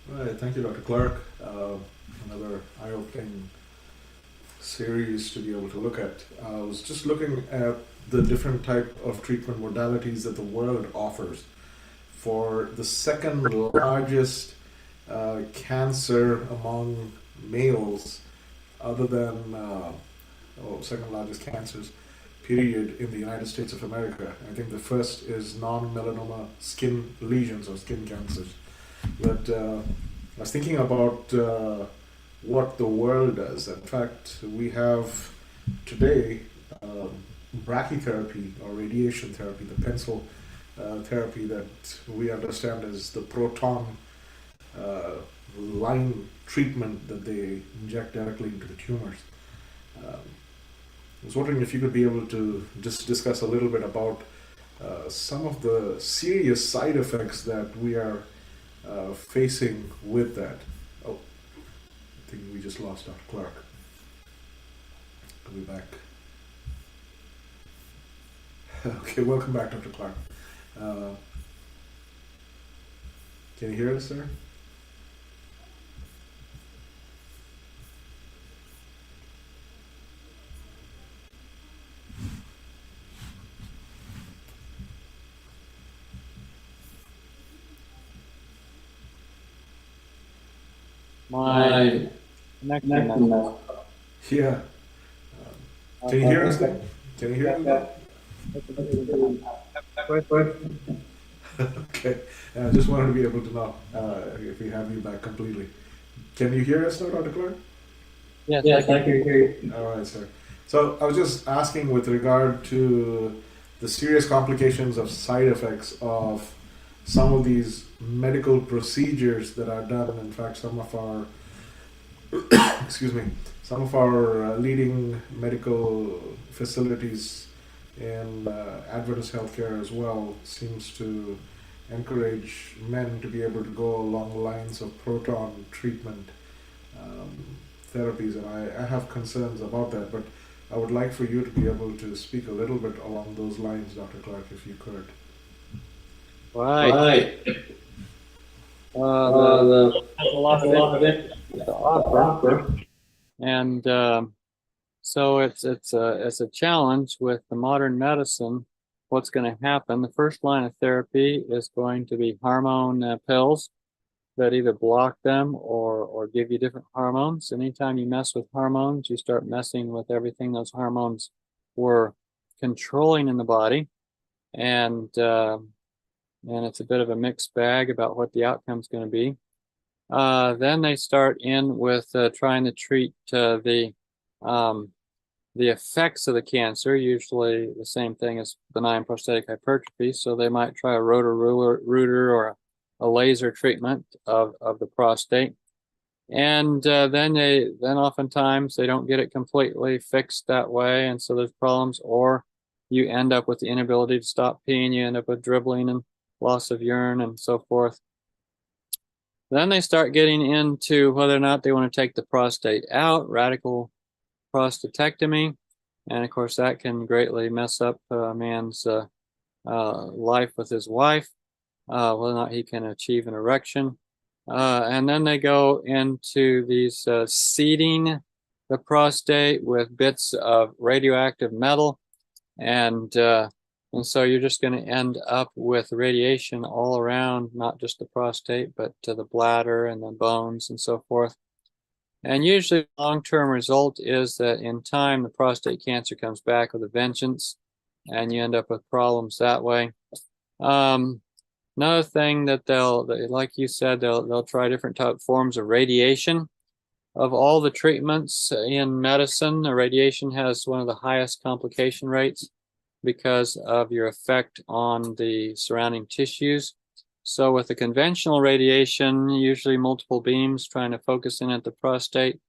All right, thank you, Dr. Clark. Another eye-opening series to be able to look at. I was just looking at the different type of treatment modalities that the world offers for the second largest cancer among males, other than second largest cancers, period, in the United States of America. I think the first is non-melanoma skin lesions or skin cancers. But I was thinking about what the world does. In fact, we have today brachytherapy or radiation therapy, the pencil therapy that we understand as the proton line treatment that they inject directly into the tumors. I was wondering if you could be able to just discuss a little bit about some of the serious side effects that we are facing with that. Oh, I think we just lost Dr. Clark. I'll be back. Okay, welcome back, Dr. Clark. Can you hear us, sir? My connection. Yeah. Can you hear us then? Can you hear us? Okay. I just wanted to be able to know if we have you back completely. Can you hear us now, Dr. Clark? Yes, I can hear you. All right, sir. So I was just asking with regard to the serious complications of side effects of some of these medical procedures that are done. In fact, some of our some of our leading medical facilities in Adventist healthcare as well seems to encourage men to be able to go along the lines of proton treatment. therapies, and I have concerns about that. But I would like for you to be able to speak a little bit along those lines, Dr. Clark, if you could. Right. Right. The The has a lot has a of lot of information it to to offer, offer. and so it's a challenge with the modern medicine. What's going to happen? The first line of therapy is going to be hormone pills that either block them or give you different hormones. Anytime you mess with hormones, you start messing with everything those hormones were controlling in the body, and it's a bit of a mixed bag about what the outcome is going to be. Then they start in with trying to treat um, the effects of the cancer, usually the same thing as benign prostatic hypertrophy. So they might try a rotor-rooter or a laser treatment of the prostate. And then oftentimes they don't get it completely fixed that way. And so there's problems, or you end up with the inability to stop peeing, you end up with dribbling and loss of urine and so forth. Then they start getting into whether or not they want to take the prostate out, radical prostatectomy. And of course, that can greatly mess up a man's life with his wife, whether or not he can achieve an erection. And then they go into these seeding the prostate with bits of radioactive metal. And so you're just going to end up with radiation all around, not just the prostate, but to the bladder and the bones and so forth. And usually the long-term result is that in time, the prostate cancer comes back with a vengeance, and you end up with problems that way. Another thing that like you said, they'll try different forms of radiation. Of all the treatments in medicine, the radiation has one of the highest complication rates because of your effect on the surrounding tissues. So with the conventional radiation, usually multiple beams trying to focus in at the prostate,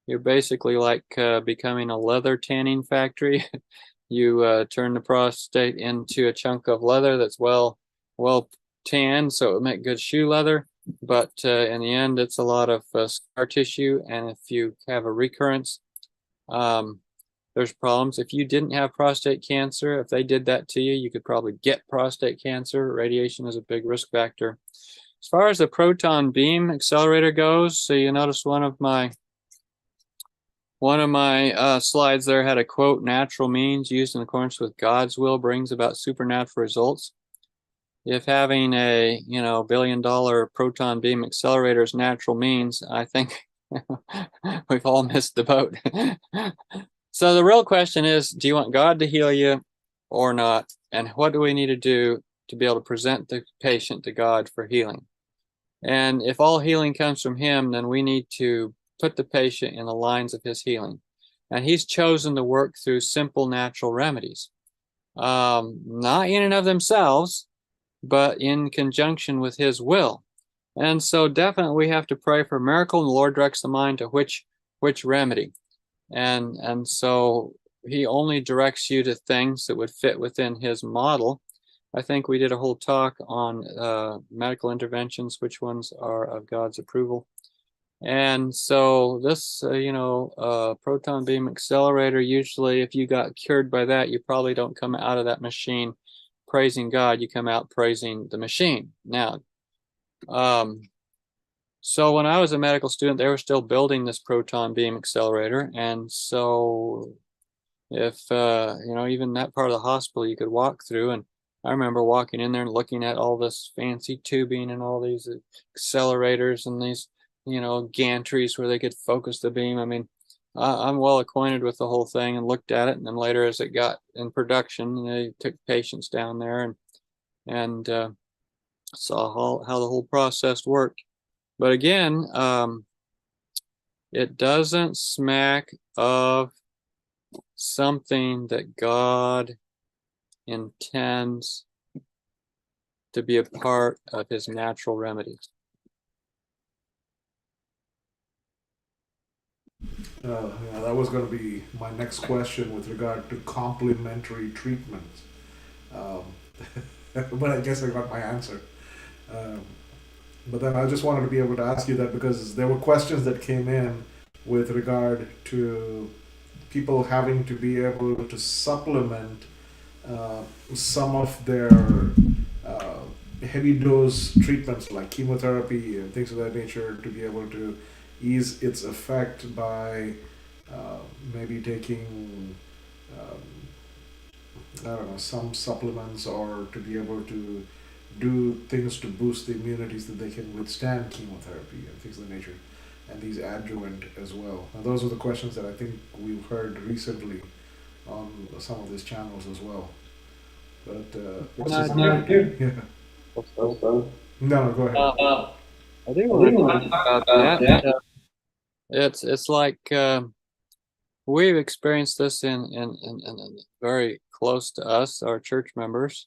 you're basically like becoming a leather tanning factory. You turn the prostate into a chunk of leather that's well tanned, so it would make good shoe leather. But in the end, it's a lot of scar tissue, and if you have a recurrence, there's problems. If you didn't have prostate cancer, if they did that to you, you could probably get prostate cancer. Radiation is a big risk factor. As far as the proton beam accelerator goes, so you notice one of my slides there had a quote, "Natural means used in accordance with God's will brings about supernatural results." If having a $1 billion proton beam accelerator is natural means, I think we've all missed the boat. So the real question is, do you want God to heal you or not? And what do we need to do to be able to present the patient to God for healing? And if all healing comes from him, then we need to put the patient in the lines of his healing. And he's chosen to work through simple natural remedies, not in and of themselves, but in conjunction with his will. And so definitely we have to pray for a miracle, and the Lord directs the mind to which remedy. And so he only directs you to things that would fit within his model. I think we did a whole talk on medical interventions, which ones are of God's approval. And so this, proton beam accelerator, usually if you got cured by that, you probably don't come out of that machine praising God, you come out praising the machine. Now, so when I was a medical student, they were still building this proton beam accelerator. And so if, even that part of the hospital you could walk through, and I remember walking in there and looking at all this fancy tubing and all these accelerators and these, gantries where they could focus the beam. I mean, I'm well acquainted with the whole thing and looked at it. And then later, as it got in production, they took patients down there and saw how the whole process worked. But again, it doesn't smack of something that God intends to be a part of his natural remedies. That was going to be my next question with regard to complementary treatments. Um, but I guess I got my answer. Um, but then I just wanted to be able to ask you that because there were questions that came in with regard to people having to be able to supplement uh, some of their uh, heavy dose treatments like chemotherapy and things of that nature to be able to ease its effect by uh, maybe taking um, I don't know, some supplements, or to be able to do things to boost the immunity so that they can withstand chemotherapy and things of that nature, and these adjuvant as well. And those are the questions that I think we've heard recently on some of these channels as well. But And what's I this? do, Yeah. also, No, no, go ahead. I do want to talk about that. It's like we've experienced this in very close to us, our church members.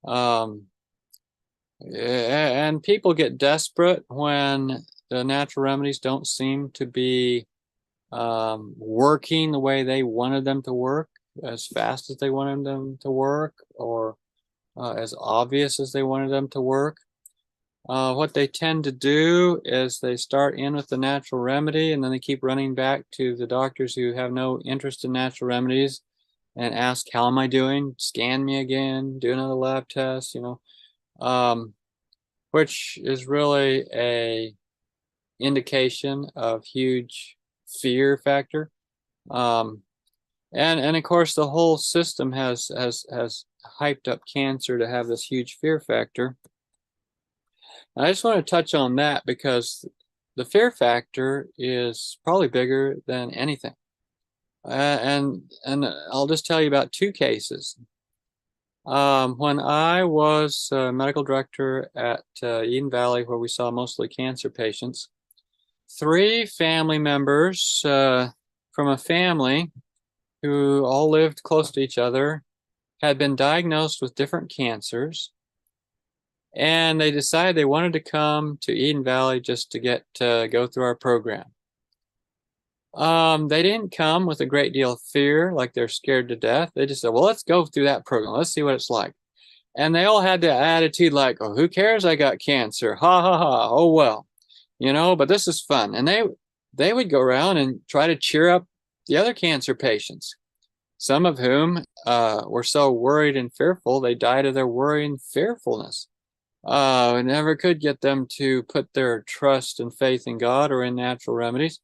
Um, and people get desperate when the natural remedies don't seem to be working the way they wanted them to work, as fast as they wanted them to work, or as obvious as they wanted them to work. What they tend to do is they start in with the natural remedy, and then they keep running back to the doctors who have no interest in natural remedies and ask, how am I doing? Scan me again, do another lab test, which is really a indication of huge fear factor. And of course the whole system has hyped up cancer to have this huge fear factor. And I just want to touch on that because the fear factor is probably bigger than anything. And I'll just tell you about two cases. When I was medical director at Eden Valley, where we saw mostly cancer patients, three family members from a family who all lived close to each other had been diagnosed with different cancers, and they decided they wanted to come to Eden Valley just to get go through our program. They didn't come with a great deal of fear, like they're scared to death. They just said, well, let's go through that program. Let's see what it's like. And they all had the attitude like, oh, who cares? I got cancer. Ha ha ha. Oh, well, but this is fun. And they would go around and try to cheer up the other cancer patients, some of whom were so worried and fearful, they died of their worry and fearfulness. We never could get them to put their trust and faith in God or in natural remedies,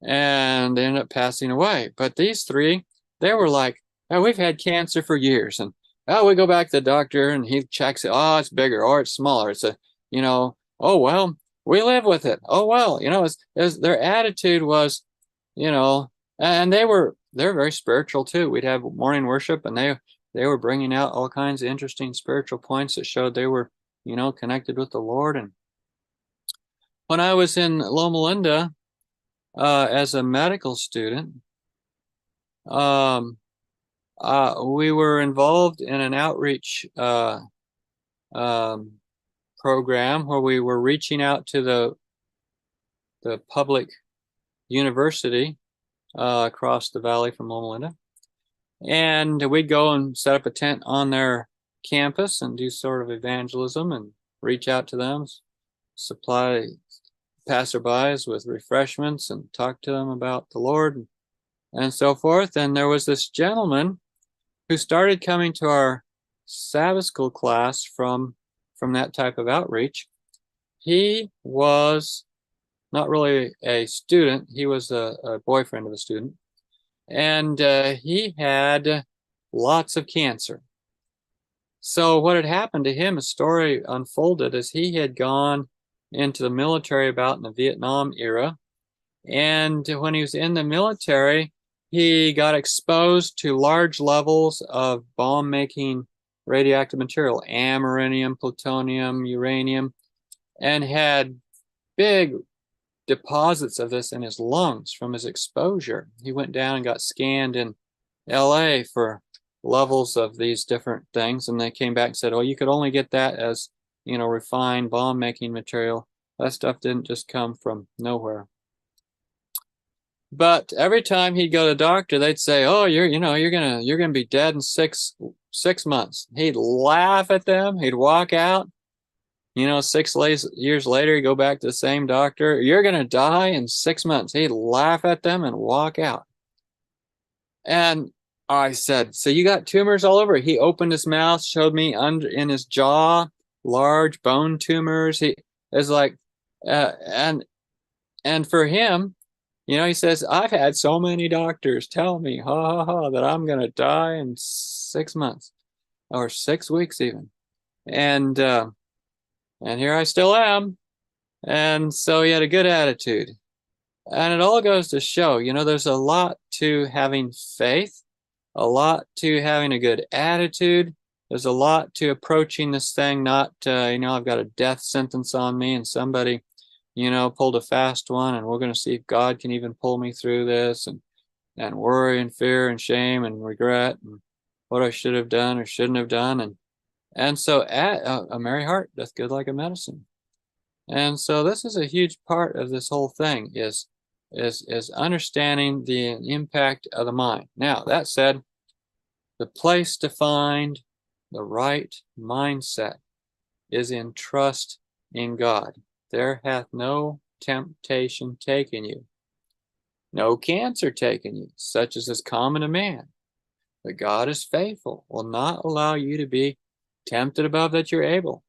and they ended up passing away. But these three, they were like, oh, we've had cancer for years, and oh, we go back to the doctor and he checks it. Oh, it's bigger or it's smaller. It's oh, well, we live with it. Oh, well, their attitude was, and they're very spiritual too. We'd have morning worship, and they were bringing out all kinds of interesting spiritual points that showed they were, connected with the Lord. And when I was in Loma Linda as a medical student, we were involved in an outreach program where we were reaching out to the public university across the valley from Loma Linda. And we'd go and set up a tent on their campus and do sort of evangelism and reach out to them, supply passerbys with refreshments and talk to them about the Lord and so forth. And there was this gentleman who started coming to our Sabbath school class from that type of outreach. He was not really a student. He was a boyfriend of a student. And he had lots of cancer. So what had happened to him, a story unfolded as he had gone into the military about in the Vietnam era. And when he was in the military, he got exposed to large levels of bomb-making radioactive material, amerinium, plutonium, uranium, and had big deposits of this in his lungs from his exposure. He went down and got scanned in LA for levels of these different things, and they came back and said, oh, you could only get that as, refined bomb-making material. That stuff didn't just come from nowhere. But every time he'd go to the doctor, they'd say, oh, you're gonna be dead in six months. He'd laugh at them. He'd walk out. 6 years later, you go back to the same doctor. You're going to die in 6 months. He'd laugh at them and walk out. And I said, so you got tumors all over? He opened his mouth, showed me in his jaw, large bone tumors. He is like, and for him, he says, I've had so many doctors tell me, that I'm going to die in 6 months or 6 weeks even. And here I still am. And so he had a good attitude. And it all goes to show, there's a lot to having faith, a lot to having a good attitude. There's a lot to approaching this thing, not, I've got a death sentence on me and somebody, pulled a fast one and we're going to see if God can even pull me through this, and worry and fear and shame and regret and what I should have done or shouldn't have done. And so a merry heart doth good like a medicine. And so this is a huge part of this whole thing is understanding the impact of the mind. Now, that said, the place to find the right mindset is in trust in God. There hath no temptation taken you, no cancer taken you, such as is common to man. But God is faithful, will not allow you to be tempted above that you're able.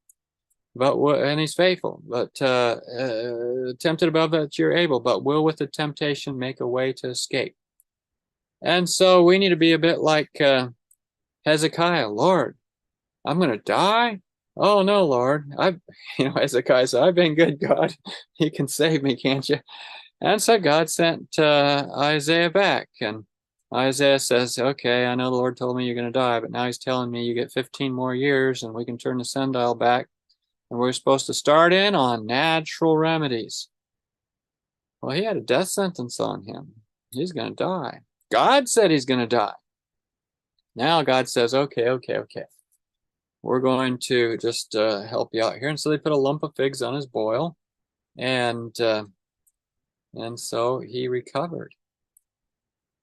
And he's faithful, but tempted above that you're able, but will with the temptation make a way to escape. And so we need to be a bit like Hezekiah. Lord, I'm going to die? Oh no, Lord. Hezekiah said, I've been good, God. You can save me, can't you? And so God sent Isaiah back, and Isaiah says, okay, I know the Lord told me you're going to die, but now he's telling me you get 15 more years and we can turn the sundial back. And we're supposed to start in on natural remedies. Well, he had a death sentence on him. He's going to die. God said he's going to die. Now God says, okay. We're going to just help you out here. And so they put a lump of figs on his boil. And so he recovered.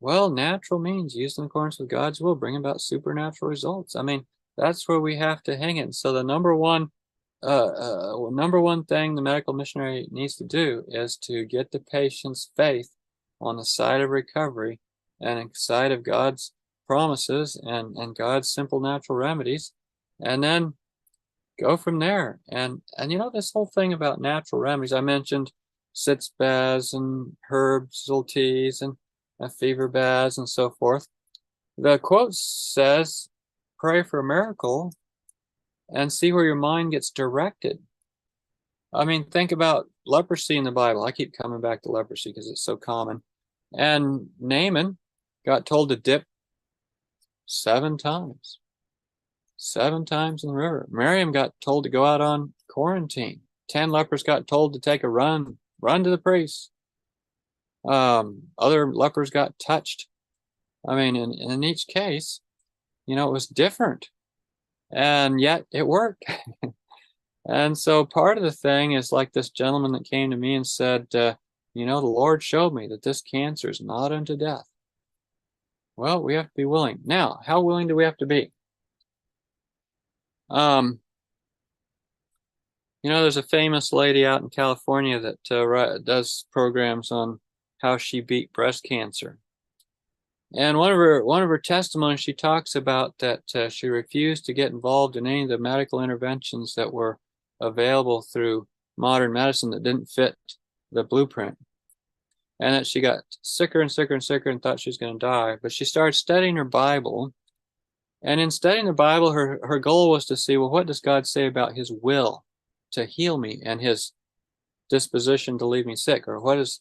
Well, natural means used in accordance with God's will bring about supernatural results. I mean, that's where we have to hang it. So the number one thing the medical missionary needs to do is to get the patient's faith on the side of recovery and on the side of God's promises and God's simple natural remedies, and then go from there. And this whole thing about natural remedies, I mentioned sitz baths and herbal teas and fever baths and so forth. The quote says, pray for a miracle and see where your mind gets directed. I mean, think about leprosy in the Bible. I keep coming back to leprosy because it's so common. And Naaman got told to dip 7 times. 7 times in the river. Miriam got told to go out on quarantine. 10 lepers got told to take a run to the priest. Other lepers got touched. I mean, in each case, it was different. And yet it worked. And so part of the thing is like this gentleman that came to me and said, the Lord showed me that this cancer is not unto death. Well, we have to be willing. Now, how willing do we have to be? There's a famous lady out in California that does programs on how she beat breast cancer. And one of her testimonies, she talks about that she refused to get involved in any of the medical interventions that were available through modern medicine that didn't fit the blueprint. And that she got sicker and sicker and sicker and thought she was going to die. But she started studying her Bible. And in studying the Bible, her goal was to see, well, what does God say about his will to heal me and his disposition to leave me sick? Or what is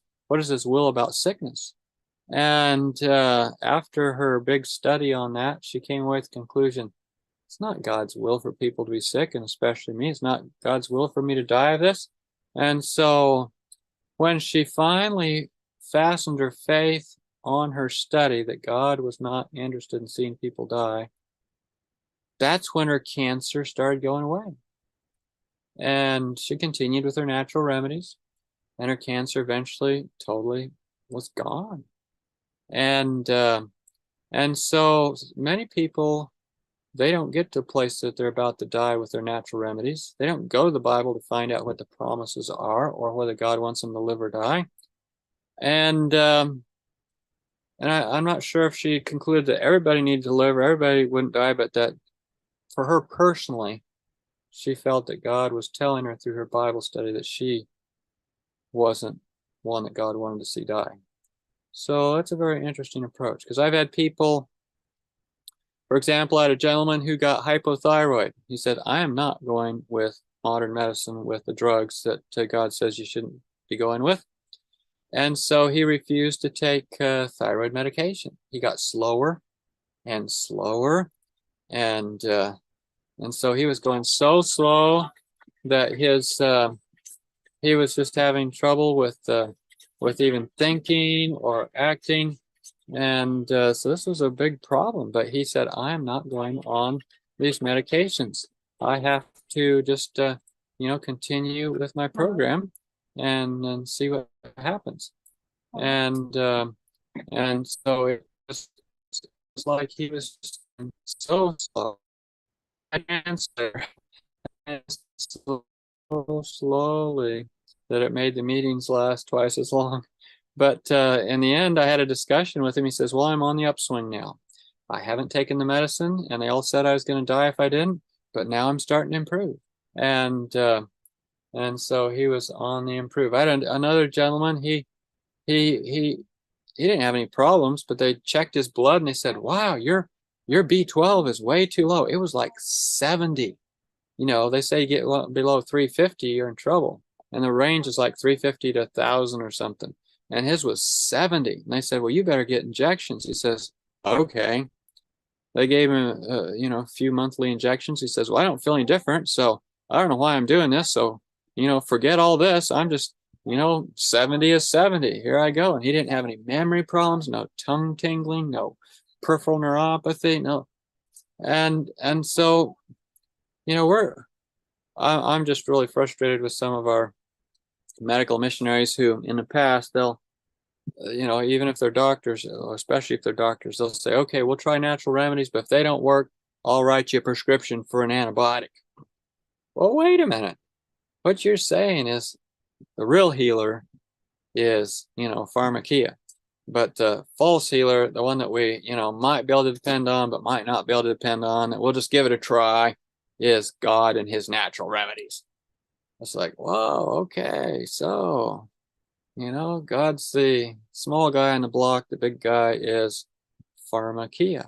his will about sickness? And after her big study on that, she came away with the conclusion, it's not God's will for people to be sick, and especially me. It's not God's will for me to die of this. And so when she finally fastened her faith on her study that God was not interested in seeing people die, that's when her cancer started going away. And she continued with her natural remedies, and her cancer eventually totally was gone. And so many people they don't get to a place that they're about to die with their natural remedies. They don't go to the Bible to find out what the promises are or whether God wants them to live or die. And I'm not sure if she concluded that everybody needed to live or everybody wouldn't die, but that for her personally, she felt that God was telling her through her Bible study that she wasn't one that God wanted to see die. So that's a very interesting approach, because I've had people, for example, I had a gentleman who got hypothyroid. He said, I am not going with modern medicine with the drugs that God says you shouldn't be going with. And so he refused to take thyroid medication. He got slower and slower, and so he was going so slow that he was just having trouble with even thinking or acting, and so this was a big problem. But he said, I am not going on these medications. I have to just continue with my program and see what happens. And so it was like he was just so slow. Answer so slowly that it made the meetings last twice as long. But in the end, I had a discussion with him. He says, well, I'm on the upswing now. I haven't taken the medicine, and they all said I was going to die if I didn't, but now I'm starting to improve. And so he was on the improve. I had another gentleman. He didn't have any problems, but they checked his blood and they said, wow, your B12 is way too low. It was like 70. They say you get below 350, you're in trouble. And the range is like 350 to 1,000 or something. And his was 70. And they said, well, you better get injections. He says, okay. They gave him, a few monthly injections. He says, well, I don't feel any different. So I don't know why I'm doing this. So, forget all this. I'm just, 70 is 70. Here I go. And he didn't have any memory problems, no tongue tingling, no peripheral neuropathy, no. And so, I'm just really frustrated with some of our medical missionaries who in the past, they'll, even if they're doctors, or especially if they're doctors, they'll say, okay, we'll try natural remedies, but if they don't work, I'll write you a prescription for an antibiotic. Well, wait a minute. What you're saying is the real healer is, pharmakia. But the false healer, the one that we, might be able to depend on, but might not be able to depend on, that we'll just give it a try, is God and his natural remedies. It's like, whoa, okay, so, God's the small guy on the block, the big guy is pharmakia.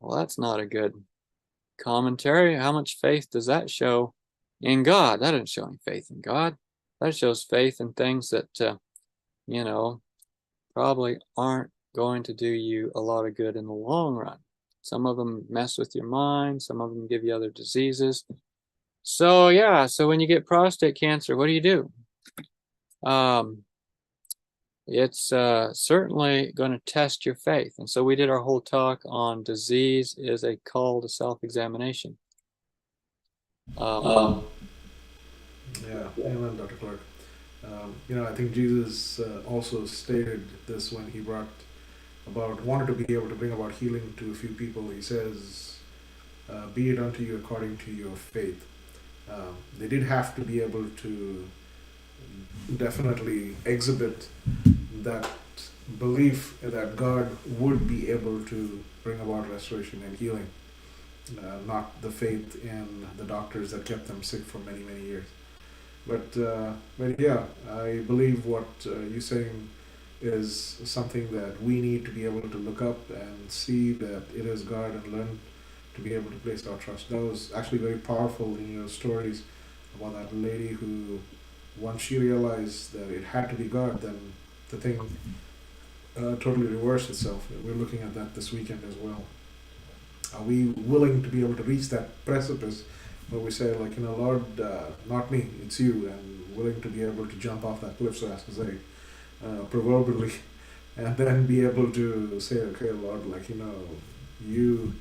Well, that's not a good commentary. How much faith does that show in God? That doesn't show any faith in God. That shows faith in things that, probably aren't going to do you a lot of good in the long run. Some of them mess with your mind. Some of them give you other diseases. So yeah, so when you get prostate cancer, what do? It's certainly going to test your faith. And so we did our whole talk on disease is a call to self-examination. Yeah, amen, Dr. Clark. I think Jesus also stated this when he wanted to be able to bring about healing to a few people. He says, be it unto you according to your faith. They did have to be able to definitely exhibit that belief that God would be able to bring about restoration and healing, not the faith in the doctors that kept them sick for many, many years. But yeah, I believe what you're saying is something that we need to be able to look up and see that it is God and learn to be able to place our trust. That was actually very powerful in your stories about that lady who, once she realized that it had to be God, then the thing totally reversed itself. We're looking at that this weekend as well. Are we willing to be able to reach that precipice where we say, like, Lord, not me, it's you, and willing to be able to jump off that cliff, so as to say, proverbially, and then be able to say, okay, Lord, like, you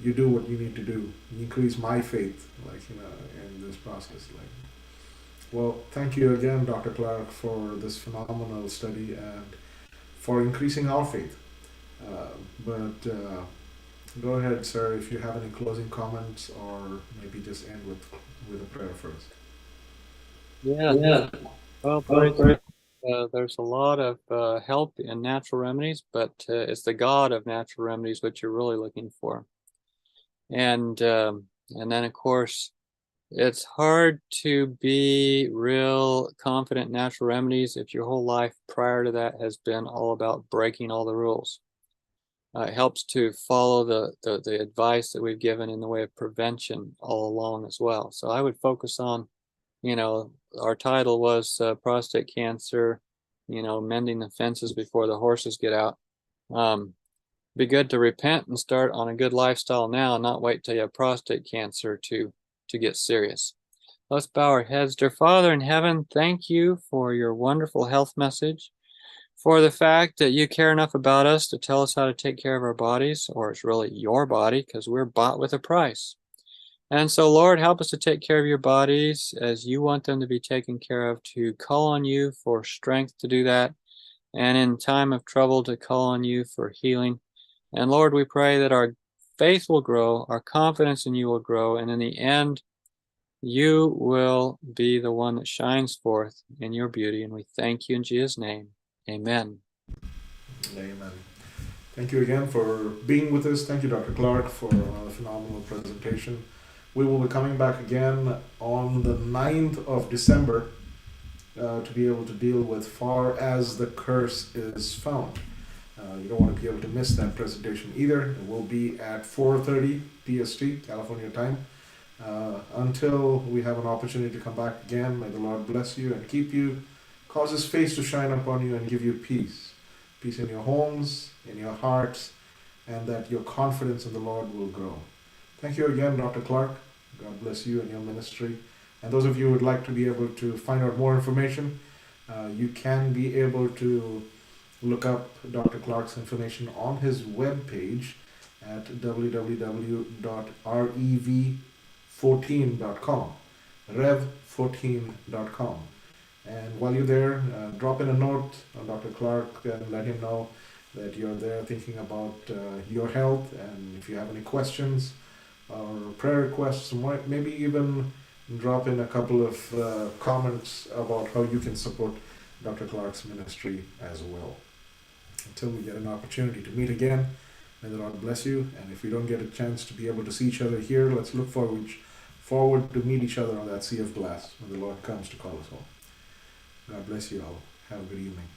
do what you need to do. Increase my faith, like, in this process. Like, well, thank you again, Dr. Clark, for this phenomenal study and for increasing our faith. But Go ahead, sir, if you have any closing comments, or maybe just end with a prayer first. Yeah. Yeah. Well, Well, praise God. There's a lot of help in natural remedies, but it's the God of natural remedies what you're really looking for. And then of course it's hard to be real confident in natural remedies if your whole life prior to that has been all about breaking all the rules. It helps to follow the advice that we've given in the way of prevention all along as well. So I would focus on, our title was prostate cancer, mending the fences before the horses get out. Be good to repent and start on a good lifestyle now, and not wait till you have prostate cancer to get serious. Let's bow our heads. Dear Father in heaven, thank you for your wonderful health message, for the fact that you care enough about us to tell us how to take care of our bodies, or it's really your body because we're bought with a price. And so, Lord, help us to take care of your bodies as you want them to be taken care of, to call on you for strength to do that, and in time of trouble to call on you for healing. And Lord, we pray that our faith will grow, our confidence in you will grow, and in the end, you will be the one that shines forth in your beauty. And we thank you in Jesus' name. Amen. Amen. Thank you again for being with us. Thank you, Dr. Clark, for a phenomenal presentation. We will be coming back again on the 9th of December to be able to deal with Far As the Curse Is Found. You don't want to be able to miss that presentation either. It will be at 4:30 PST, California time. Until we have an opportunity to come back again, may the Lord bless you and keep you, cause His face to shine upon you and give you peace. Peace in your homes, in your hearts, and that your confidence in the Lord will grow. Thank you again, Dr. Clark. God bless you and your ministry. And those of you who would like to be able to find out more information, you can be able to look up Dr. Clark's information on his webpage at www.rev14.com, rev14.com. And while you're there, drop in a note on Dr. Clark and let him know that you're there thinking about your health. And if you have any questions or prayer requests, maybe even drop in a couple of comments about how you can support Dr. Clark's ministry as well. Until we get an opportunity to meet again, may the Lord bless you. And if we don't get a chance to be able to see each other here, let's look forward to meet each other on that sea of glass when the Lord comes to call us home. God bless you all. Have a good evening.